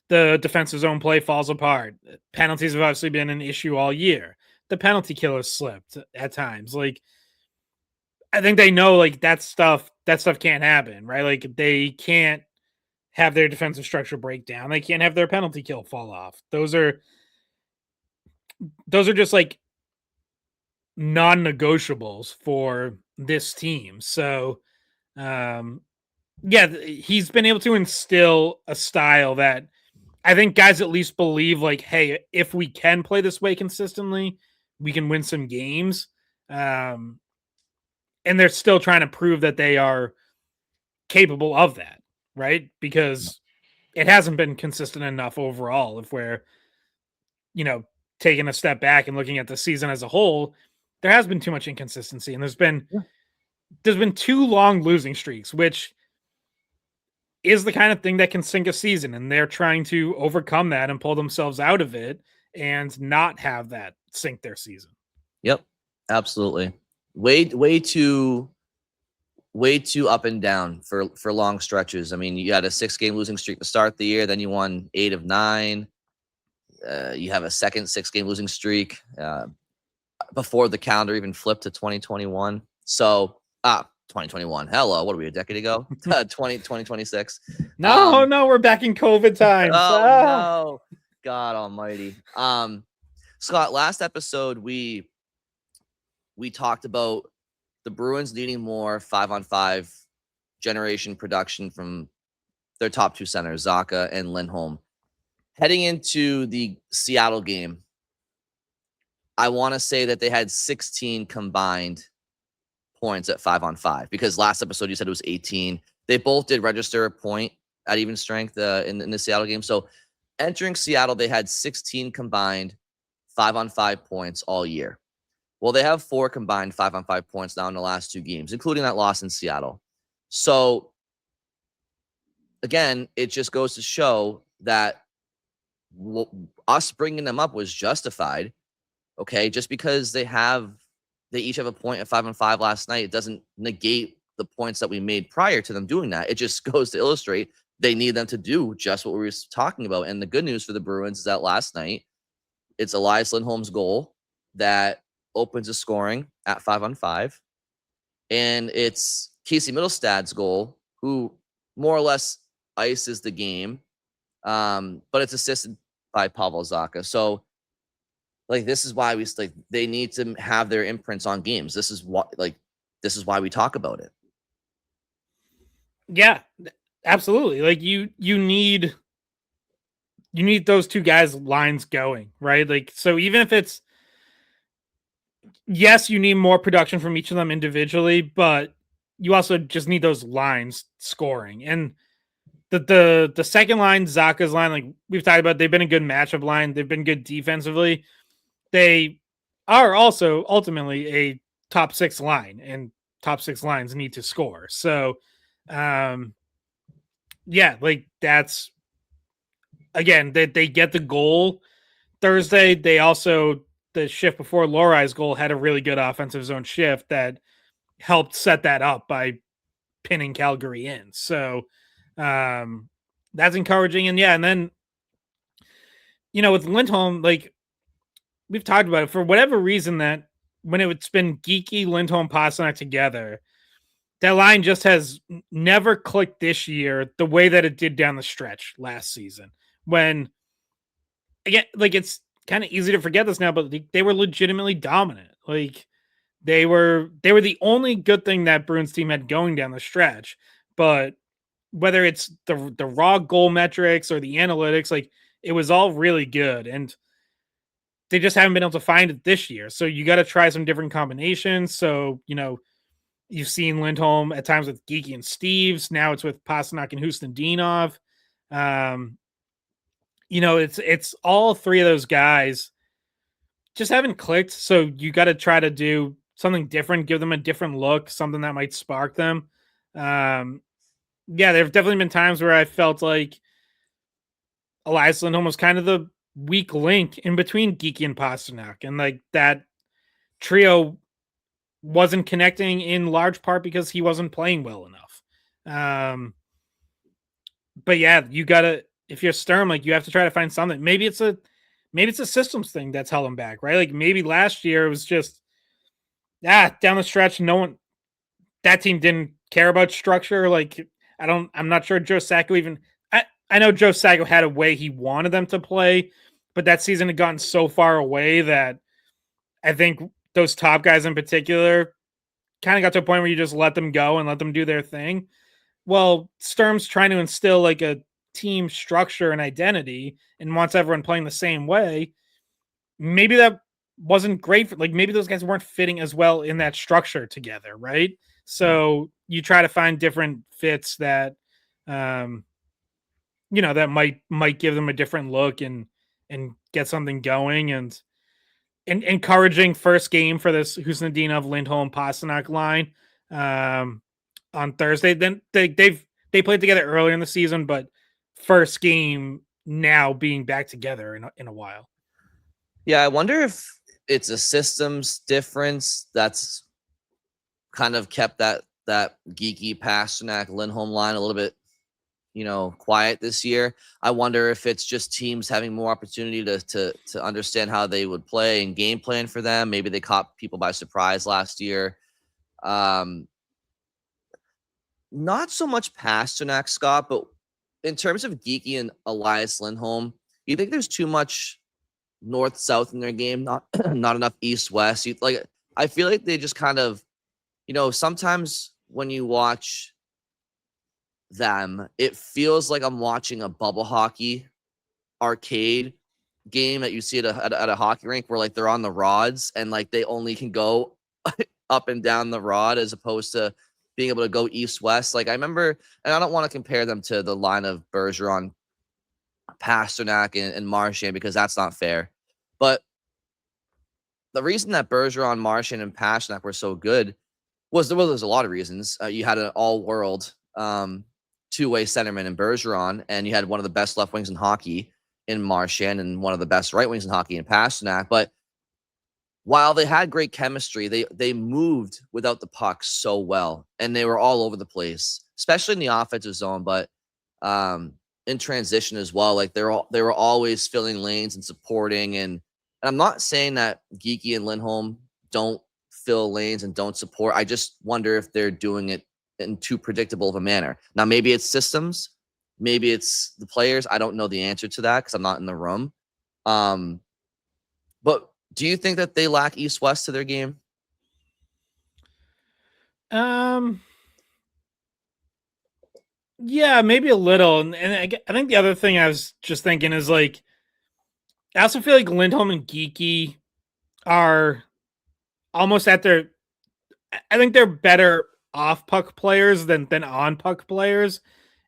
the defensive zone play falls apart. Penalties have obviously been an issue all year. The penalty killer slipped at times. Like, I think they know, like, that stuff can't happen, right? Like, they can't have their defensive structure break down. They can't have their penalty kill fall off. Those are just like non-negotiables for this team. So, yeah, he's been able to instill a style that I think guys at least believe, like, hey, if we can play this way consistently, we can win some games. And they're still trying to prove that they are capable of that, right? Because it hasn't been consistent enough overall. If we're, taking a step back and looking at the season as a whole, there has been too much inconsistency, and there's been 2 long losing streaks, which is the kind of thing that can sink a season, and they're trying to overcome that and pull themselves out of it and not have that sink their season. Yep, absolutely. Way too up and down for long stretches. I mean, you had a 6-game losing streak to start the year, then you won 8 of 9. You have a second 6-game losing streak before the calendar even flipped to 2021. So 2021. Hello, what are we, a decade ago? 2026. No, we're back in COVID times. No, God almighty. Scott, last episode we talked about the Bruins needing more 5-on-5 generation production from their top two centers, Zacha and Lindholm. Heading into the Seattle game, I want to say that they had 16 combined points at 5-on-5, because last episode you said it was 18. They both did register a point at even strength in the Seattle game. So entering Seattle, they had 16 combined 5-on-5 points all year. Well, they have 4 combined 5-on-5 points now in the last 2 games, including that loss in Seattle. So again, it just goes to show that us bringing them up was justified. Okay, just because they each have a point at 5-on-5 last night, it doesn't negate the points that we made prior to them doing that. It just goes to illustrate they need them to do just what we were talking about. And the good news for the Bruins is that last night, it's Elias Lindholm's goal that opens the scoring at 5-on-5. And it's Casey Middlestad's goal, who more or less ices the game, but it's assisted by Pavel Zacha. So, like, this is why they need to have their imprints on games. This is why we talk about it. Yeah, absolutely. Like you need those two guys' lines going, right? Like, so even if it's, yes, you need more production from each of them individually, but you also just need those lines scoring. And the second line, Zacha's line, like we've talked about, they've been a good matchup line. They've been good defensively. They are also ultimately a top 6 line, and top 6 lines need to score. So, yeah, like that's, again, they get the goal Thursday. They also, the shift before Lohrei's goal, had a really good offensive zone shift that helped set that up by pinning Calgary in. So that's encouraging. And yeah, and then, with Lindholm, like we've talked about it, for whatever reason, that when it's been Geekie, Lindholm, Pastrnak together, that line just has never clicked this year the way that it did down the stretch last season. When, again, like it's kind of easy to forget this now, but they were legitimately dominant. Like they were the only good thing that Bruins team had going down the stretch. But whether it's the raw goal metrics or the analytics, like it was all really good, and they just haven't been able to find it this year. So you got to try some different combinations. So, you've seen Lindholm at times with Geekie and Steves. Now it's with Pastrnak and Hustendinov. It's all 3 of those guys just haven't clicked. So you got to try to do something different, give them a different look, something that might spark them. Yeah, there have definitely been times where I felt like Elias Lindholm was kind of the weak link in between Geekie and Pastrnak, and like that trio wasn't connecting in large part because he wasn't playing well enough. But yeah, you gotta, if you're Sturm, like you have to try to find something. Maybe it's a systems thing that's held him back, right? Like maybe last year it was just down the stretch, that team didn't care about structure. Like I'm not sure Joe Sacco even. I know Joe Sacco had a way he wanted them to play, but that season had gotten so far away that I think those top guys in particular kind of got to a point where you just let them go and let them do their thing. Well, Sturm's trying to instill like a team structure and identity and wants everyone playing the same way. Maybe that wasn't great for, like, maybe those guys weren't fitting as well in that structure together, right? So you try to find different fits that that might give them a different look and get something going, and encouraging first game for this Husnudinov, Lindholm, Pastrnak line on Thursday. Then they played together earlier in the season, but first game now being back together in a while. Yeah, I wonder if it's a systems difference that's kind of kept that Geekie, Pastrnak, Lindholm line a little bit quiet this year. I wonder if it's just teams having more opportunity to understand how they would play and game plan for them. Maybe they caught people by surprise last year. Not so much Pastrnak, Scott, but in terms of Geekie and Elias Lindholm, you think there's too much north-south in their game, not not enough east-west. Like, I feel like they just kind of, sometimes when you watch them, it feels like I'm watching a bubble hockey arcade game that you see at a hockey rink where like they're on the rods and like they only can go up and down the rod as opposed to being able to go east-west. Like I remember, and I don't want to compare them to the line of Bergeron, Pasternak, and Marchand because that's not fair. But the reason that Bergeron, Marchand, and Pasternak were so good was there's a lot of reasons. You had an all-world two-way centerman in Bergeron, and you had one of the best left wings in hockey in Marchand and one of the best right wings in hockey in Pasternak. But while they had great chemistry, they moved without the puck so well, and they were all over the place, especially in the offensive zone, but in transition as well. Like they were always filling lanes and supporting. And I'm not saying that Geekie and Lindholm don't fill lanes and don't support. I just wonder if they're doing it in too predictable of a manner. Now, maybe it's systems, maybe it's the players. I don't know the answer to that because I'm not in the room. But do you think that they lack east-west to their game? Yeah, maybe a little. And I think the other thing I was just thinking is like, I also feel like Lindholm and Geekie are almost at their. I think they're better off puck players than on puck players,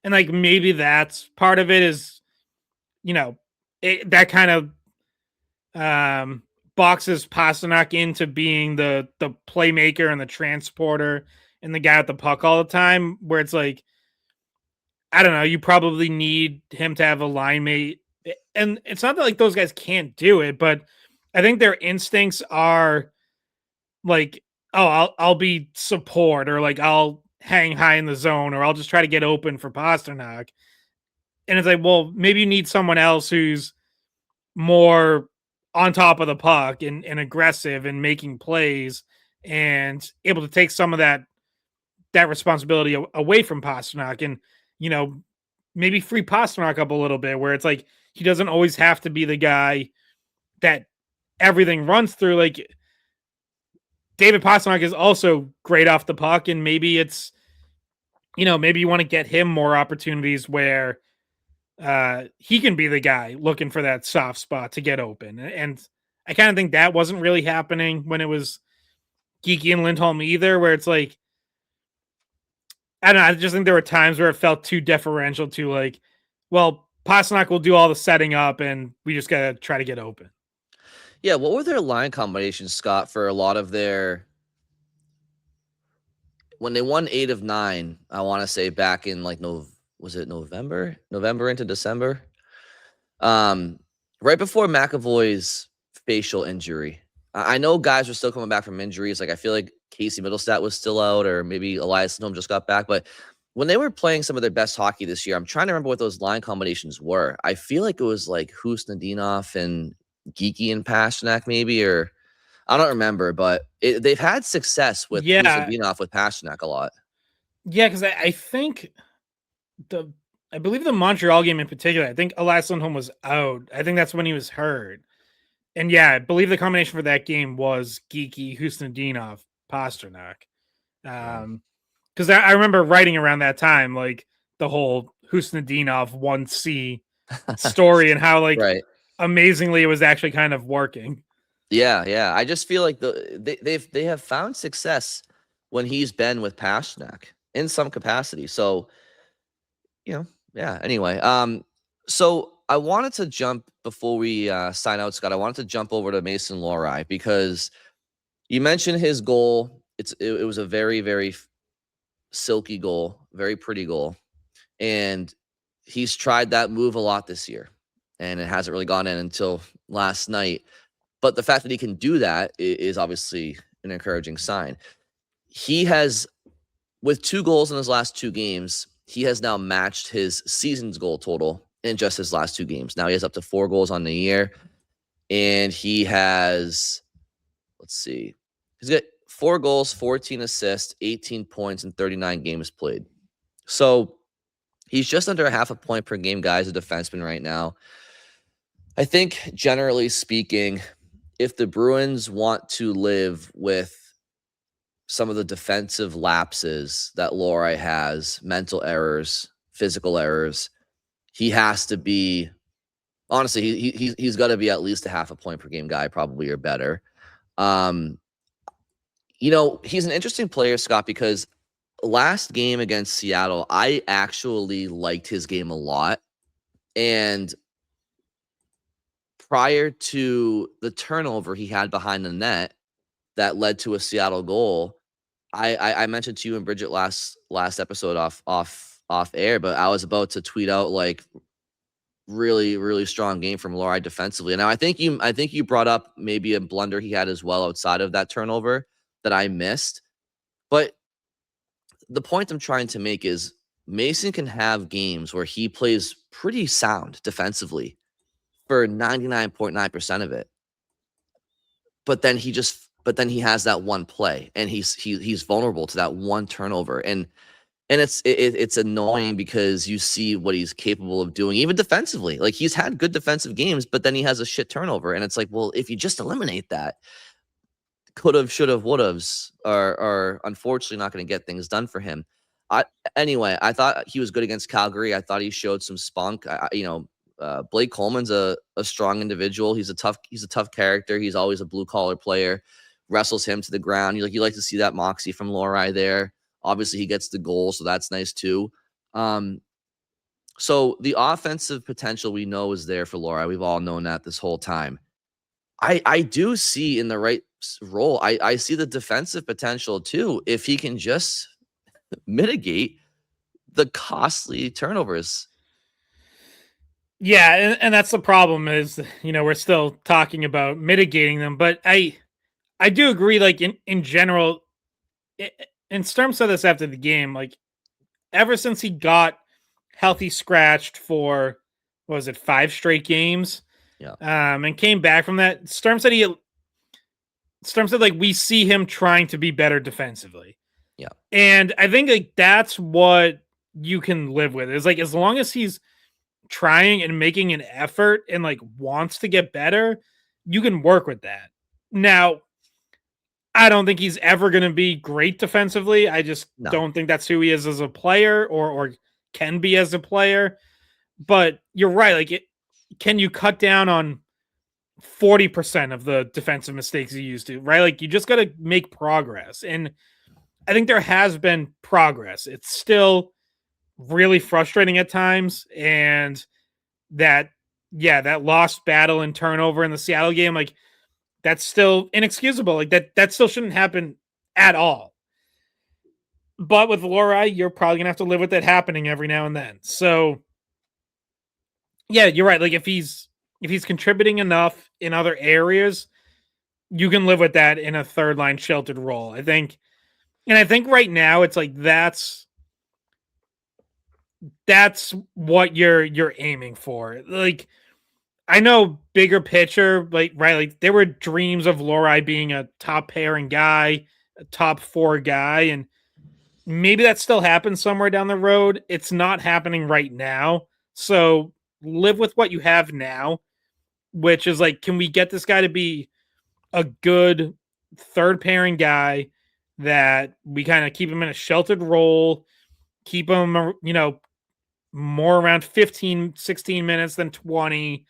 and like maybe that's part of it. Is that kind of boxes Pasternak into being the playmaker and the transporter and the guy at the puck all the time, where it's like, I don't know, you probably need him to have a line mate. And it's not that like those guys can't do it, but I think their instincts are like, oh, I'll be support, or like I'll hang high in the zone, or I'll just try to get open for Pasternak. And it's like, well, maybe you need someone else who's more on top of the puck and aggressive and making plays and able to take some of that responsibility away from Pasternak, and maybe free Pasternak up a little bit, where it's like he doesn't always have to be the guy that everything runs through. Like David Pasternak is also great off the puck, and maybe it's maybe you want to get him more opportunities where he can be the guy looking for that soft spot to get open. And I kind of think that wasn't really happening when it was Geekie and Lindholm either, where it's like, I don't know, I just think there were times where it felt too deferential to like, well, Pasternak will do all the setting up and we just got to try to get open. Yeah, what were their line combinations, Scott, for a lot of their when they won 8 of 9, I want to say back in like was it November into December? Right before McAvoy's facial injury. I know guys were still coming back from injuries. Like I feel like Casey Middlestat was still out, or maybe Elias Lindholm just got back. But when they were playing some of their best hockey this year, I'm trying to remember what those line combinations were. I feel like it was like Husnudinov and Geekie and Pasternak, maybe, or I don't remember. But they've had success with Husnudinov with Pasternak a lot. Yeah, because I think I believe the Montreal game in particular, I think Elias Lindholm was out. I think that's when he was hurt. And yeah, I believe the combination for that game was Geekie, Husnudinov, Pasternak. Because I remember writing around that time, like the whole Husnudinov 1C story and how like amazingly it was actually kind of working. Yeah. I just feel like they have found success when he's been with Pasternak in some capacity. So, yeah. Anyway, so I wanted to jump before we sign out, Scott. I wanted to jump over to Mason Lohrei because you mentioned his goal. It was a very, very silky goal, very pretty goal, and he's tried that move a lot this year, and it hasn't really gone in until last night. But the fact that he can do that is obviously an encouraging sign. He has, with 2 goals in his last 2 games, he has now matched his season's goal total in just his last 2 games. Now he has up to 4 goals on the year, and he has, he's got 4 goals, 14 assists, 18 points, and 39 games played. So he's just under a half a point per game, guys, a defenseman right now. I think generally speaking, if the Bruins want to live with some of the defensive lapses that Lohrei has, mental errors, physical errors, he has to be honestly, he's got to be at least a half a point per game guy, probably or better. Um, he's an interesting player, Scott, because last game against Seattle, I actually liked his game a lot. And prior to the turnover he had behind the net that led to a Seattle goal, I mentioned to you and Bridget last episode off air, but I was about to tweet out like really, really strong game from Lohrei defensively. And now I think you brought up maybe a blunder he had as well outside of that turnover that I missed. But the point I'm trying to make is Mason can have games where he plays pretty sound defensively for 99.9% of it. But then he has that one play and he's vulnerable to that one turnover. And it's annoying because you see what he's capable of doing, even defensively. Like he's had good defensive games, but then he has a shit turnover. And it's like, well, if you just eliminate that, could have, should have, would have's are unfortunately not going to get things done for him. Anyway, I thought he was good against Calgary. I thought he showed some spunk. Blake Coleman's a strong individual. He's a tough character. He's always a blue collar player. Wrestles him to the ground. You like to see that moxie from Lohrei there. Obviously, he gets the goal, so that's nice too. So the offensive potential we know is there for Lohrei. We've all known that this whole time. I do see in the right role. I see the defensive potential too if he can just mitigate the costly turnovers. Yeah, and that's the problem is, we're still talking about mitigating them, but I do agree, like in general, and Sturm said this after the game, like ever since he got healthy scratched for, what was it, 5 straight games? Yeah. And came back from that. Sturm said like we see him trying to be better defensively. Yeah. And I think like that's what you can live with. Is like as long as he's trying and making an effort and like wants to get better, you can work with that. Now, I don't think he's ever going to be great defensively. I just don't think that's who he is as a player or can be as a player. But you're right. Like, can you cut down on 40% of the defensive mistakes you used to, right? Like, you just got to make progress. And I think there has been progress. It's still really frustrating at times. And that lost battle and turnover in the Seattle game, like, that's still inexcusable. Like that still shouldn't happen at all. But with Lohrei, you're probably gonna have to live with that happening every now and then. So yeah, you're right. Like if he's contributing enough in other areas, you can live with that in a third line sheltered role. I think right now it's like that's what you're aiming for. Like I know bigger picture, like right, like there were dreams of Lohrei being a top pairing guy, a top 4 guy, and maybe that still happens somewhere down the road. It's not happening right now. So live with what you have now, which is like, can we get this guy to be a good third pairing guy that we kind of keep him in a sheltered role, keep him, more around 15, 16 minutes than 20.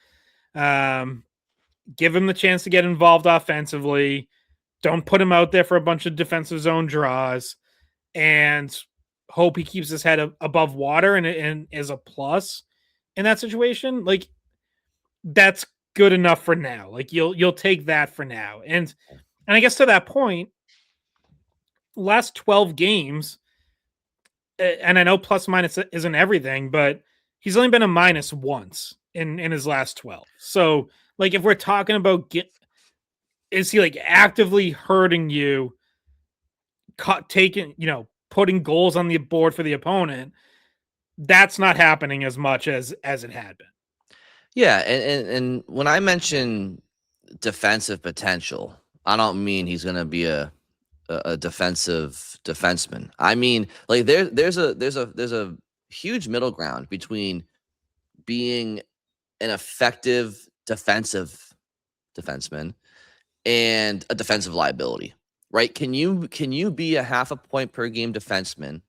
Give him the chance to get involved offensively. Don't put him out there for a bunch of defensive zone draws, and hope he keeps his head above water and is a plus in that situation. Like that's good enough for now. Like you'll take that for now. And I guess to that point, last 12 games, and I know plus minus isn't everything, but he's only been a minus once in his last 12. So like if we're talking about is he like actively hurting you, putting goals on the board for the opponent? That's not happening as much as it had been. Yeah, and when I mention defensive potential, I don't mean he's going to be a defensive defenseman. I mean, like there's a huge middle ground between being an effective defensive defenseman and a defensive liability, right? Can you be a half a point per game defenseman?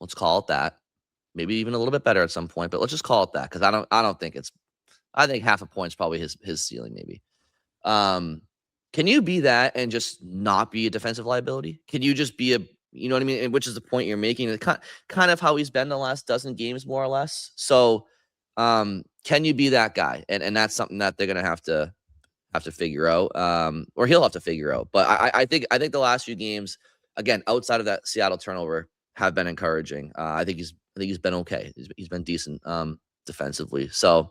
Let's call it that. Maybe even a little bit better at some point, but let's just call it that because I think half a point is probably his ceiling, maybe. Can you be that and just not be a defensive liability? Can you just be you know what I mean? And which is the point you're making. It's kind of how he's been the last dozen games, more or less. So, can you be that guy? And that's something that they're gonna have to figure out, or he'll have to figure out. But I think the last few games, again, outside of that Seattle turnover, have been encouraging. I think he's been okay. He's been decent defensively. So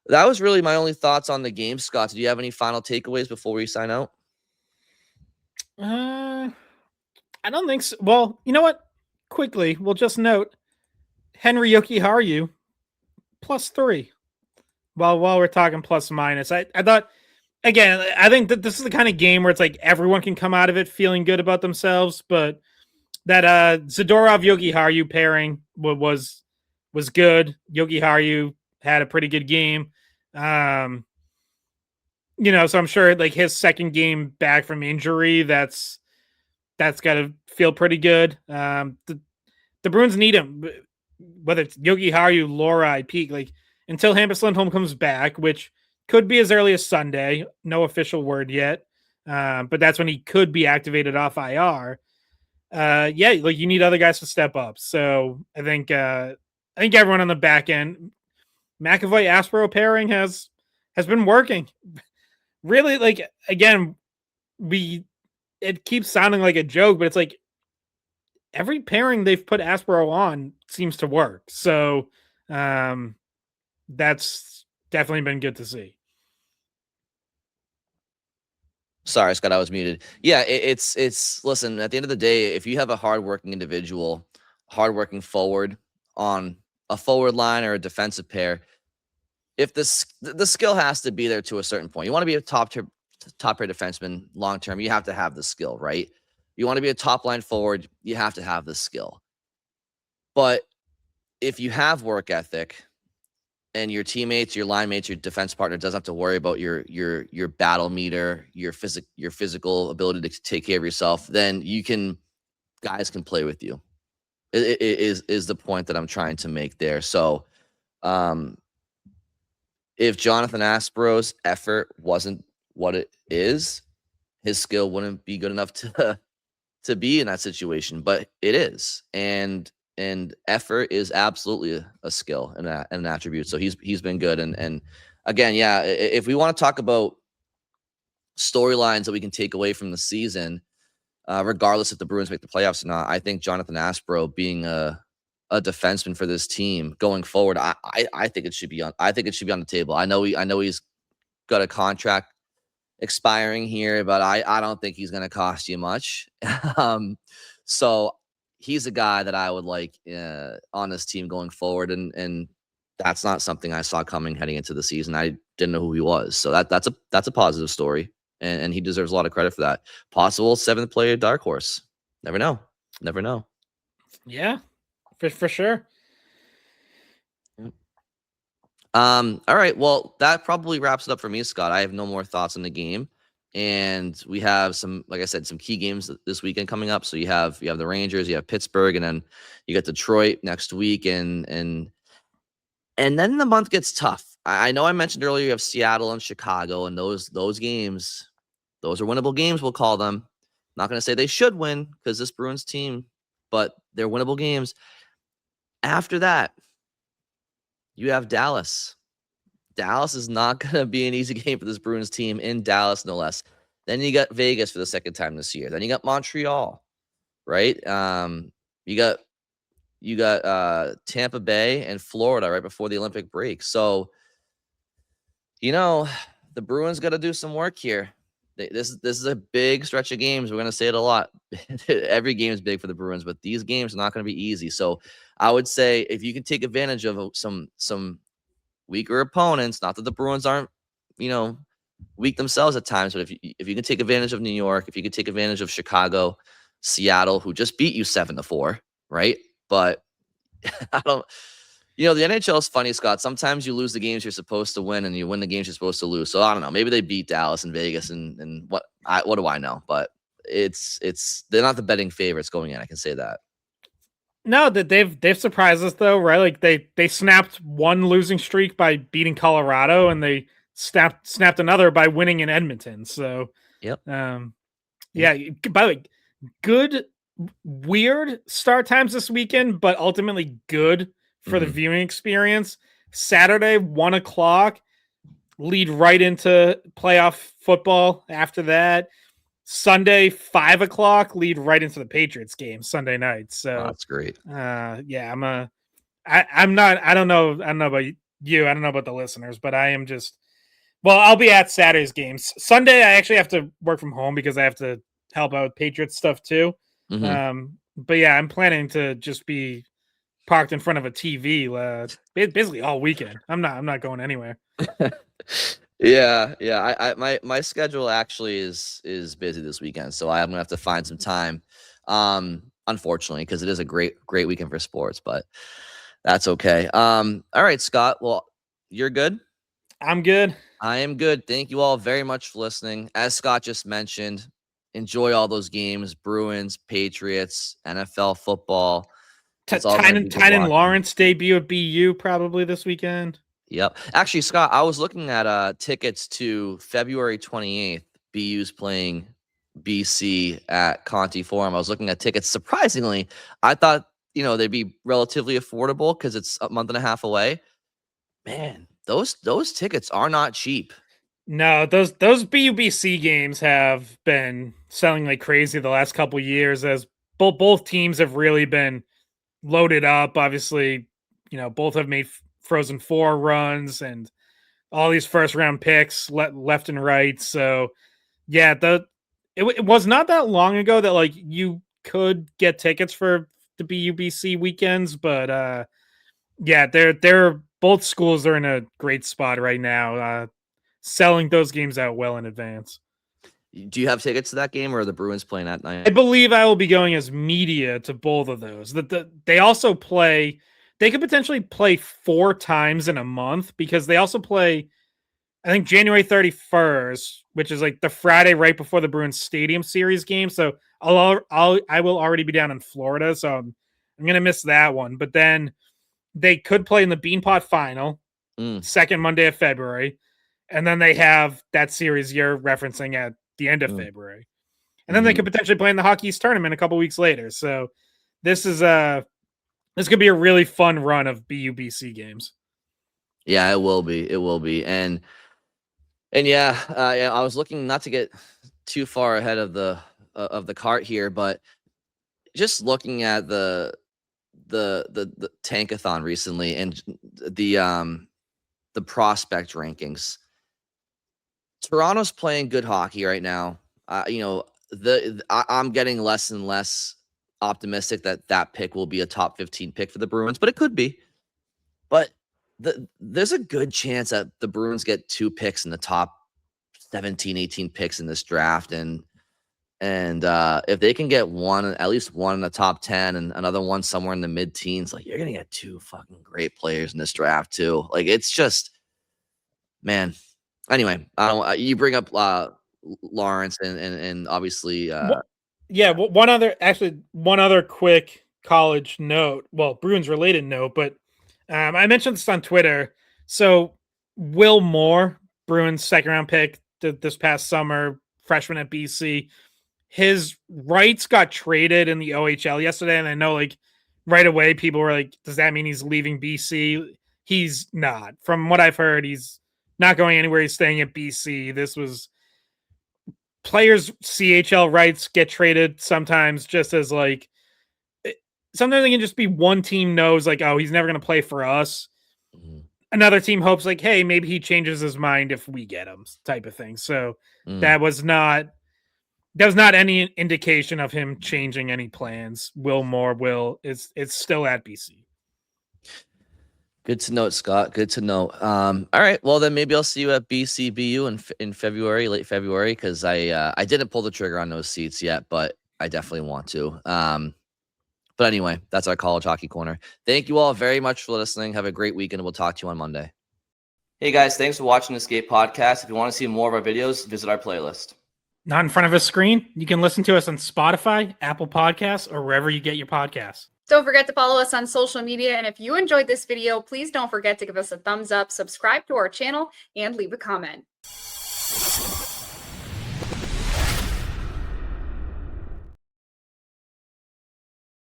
that was really my only thoughts on the game. Scott, do you have any final takeaways before we sign out? I don't think so. Well, you know what? Quickly, we'll just note Henry Jokiharju +3. While we're talking plus minus, I thought, again, I think that this is the kind of game where it's like everyone can come out of it feeling good about themselves, but that Zadorov Jokiharju pairing was good. Jokiharju had a pretty good game. So I'm sure like his second game back from injury, that's got to feel pretty good. The Bruins need him, whether it's Jokiharju, Lohrei, Peak, like until Hampus Lindholm comes back, which could be as early as Sunday. No official word yet, but that's when he could be activated off IR. Like you need other guys to step up. So I think everyone on the back end, McAvoy-Aspero pairing has been working. Really, like again, it keeps sounding like a joke, but it's like every pairing they've put Aspero on seems to work. So that's definitely been good to see. Sorry, Scott, I was muted. Yeah, it's listen, at the end of the day, if you have a hardworking individual, hardworking forward on a forward line or a defensive pair, if the skill has to be there to a certain point. You want to be a top pair defenseman long term, you have to have the skill, right? You want to be a top line forward, you have to have the skill. But if you have work ethic and your teammates, your line mates, your defense partner doesn't have to worry about your battle meter, your physical ability to take care of yourself, then guys can play with you. It is the point that I'm trying to make there. So, if Jonathan Aspero's effort wasn't what it is, his skill wouldn't be good enough to be in that situation, but it is. And effort is absolutely a skill and an attribute. So he's been good. And again, yeah, if we want to talk about storylines that we can take away from the season, regardless if the Bruins make the playoffs or not, I think Jonathan Aspero being a defenseman for this team going forward, I think it should be on. I think it should be on the table. I know he's got a contract expiring here, but I don't think he's going to cost you much. So he's a guy that I would like on this team going forward, and that's not something I saw coming heading into the season. I didn't know who he was, so that's a positive story, and he deserves a lot of credit for that. Possible 7th player dark horse. Never know. Yeah, for sure. All right. Well, that probably wraps it up for me, Scott. I have no more thoughts on the game. And we have some, like I said, some key games this weekend coming up. So you have the Rangers, you have Pittsburgh, and then you got Detroit next week, and then the month gets tough. I know I mentioned earlier you have Seattle and Chicago, and those games, those are winnable games, we'll call them. I'm not going to say they should win because this Bruins team, but they're winnable games. After that, you have Dallas. Dallas is not going to be an easy game for this Bruins team in Dallas, no less. Then you got Vegas for the second time this year. Then you got Montreal, right? You got Tampa Bay and Florida right before the Olympic break. So, the Bruins got to do some work here. This is a big stretch of games. We're going to say it a lot. Every game is big for the Bruins, but these games are not going to be easy. So I would say if you can take advantage of some weaker opponents, not that the Bruins aren't, weak themselves at times, but if you can take advantage of New York, if you can take advantage of Chicago, Seattle, who just beat you 7-4, right? But The NHL is funny, Scott. Sometimes you lose the games you're supposed to win, and you win the games you're supposed to lose. So I don't know. Maybe they beat Dallas and Vegas, and what do I know? But it's they're not the betting favorites going in. I can say that. No, that they've surprised us though, right? Like they snapped one losing streak by beating Colorado, and they snapped another by winning in Edmonton. So yep. Yeah. By the way, good weird start times this weekend, but ultimately good for the viewing experience. Saturday, 1:00, lead right into playoff football. After that, Sunday, 5:00, lead right into the Patriots game Sunday night. So that's great. Yeah, I'm not. I don't know about you. I don't know about the listeners, but I am just. Well, I'll be at Saturday's games. Sunday, I actually have to work from home because I have to help out with Patriots stuff too. But yeah, I'm planning to just be parked in front of a TV basically all weekend. I'm not going anywhere. Yeah. My schedule actually is busy this weekend, so I'm gonna have to find some time. Unfortunately, because it is a great weekend for sports, but that's okay. All right, Scott. Well, you're good. I'm good. I am good. Thank you all very much for listening. As Scott just mentioned, enjoy all those games: Bruins, Patriots, NFL football. Tynan Lawrence debut at BU probably this weekend. Yep. Actually, Scott, I was looking at tickets to February 28th. BU's playing BC at Conti Forum. I was looking at tickets. Surprisingly, I thought they'd be relatively affordable because it's a month and a half away. Man, those tickets are not cheap. No, those BUBC games have been selling like crazy the last couple years as both teams have really been loaded up. Obviously, both have made Frozen Four runs and all these first round picks left and right. So yeah, it was not that long ago that like you could get tickets for the BUBC weekends, but yeah, they're both schools are in a great spot right now, selling those games out well in advance. Do you have tickets to that game, or are the Bruins playing that night? I believe I will be going as media to both of those. They also play. They could potentially play 4 times in a month because they also play, I think, January 31st, which is like the Friday right before the Bruins Stadium Series game. So I will already be down in Florida, so I'm gonna miss that one. But then they could play in the Beanpot Final, second Monday of February, and then they have that series you're referencing at the end of February, and then they could potentially play in the Hockey East tournament a couple weeks later. So this could be a really fun run of BUBC games. Yeah, it will be. It will be. And yeah, I was looking not to get too far ahead of the cart here, but just looking at the Tankathon recently and the prospect rankings. Toronto's playing good hockey right now. I'm getting less and less optimistic that pick will be a top 15 pick for the Bruins, but it could be. But there's a good chance that the Bruins get 2 picks in the top 17, 18 picks in this draft. And if they can get at least one in the top 10 and another one somewhere in the mid-teens, like you're going to get 2 fucking great players in this draft too. Like it's just, man. Anyway, you bring up Lawrence and obviously one other quick college note, well, Bruins related note, but I mentioned this on Twitter. So Will Moore, Bruins second round pick this past summer, freshman at BC, his rights got traded in the OHL yesterday, and I know like right away people were like, does that mean he's leaving BC? He's not. From what I've heard, he's not going anywhere. He's staying at BC. This was players' CHL rights get traded sometimes just as like, sometimes it can just be one team knows like, oh, he's never going to play for us. Another team hopes like, hey, maybe he changes his mind if we get him, type of thing. So that was not any indication of him changing any plans. Will Moore it's still at BC. Good to know, Scott. Good to know. All right. Well, then maybe I'll see you at BCBU in February, late February, because I didn't pull the trigger on those seats yet, but I definitely want to. But anyway, that's our college hockey corner. Thank you all very much for listening. Have a great weekend, and we'll talk to you on Monday. Hey guys, thanks for watching the Skate Podcast. If you want to see more of our videos, visit our playlist. Not in front of a screen? You can listen to us on Spotify, Apple Podcasts, or wherever you get your podcasts. Don't forget to follow us on social media. And if you enjoyed this video, please don't forget to give us a thumbs up, subscribe to our channel, and leave a comment.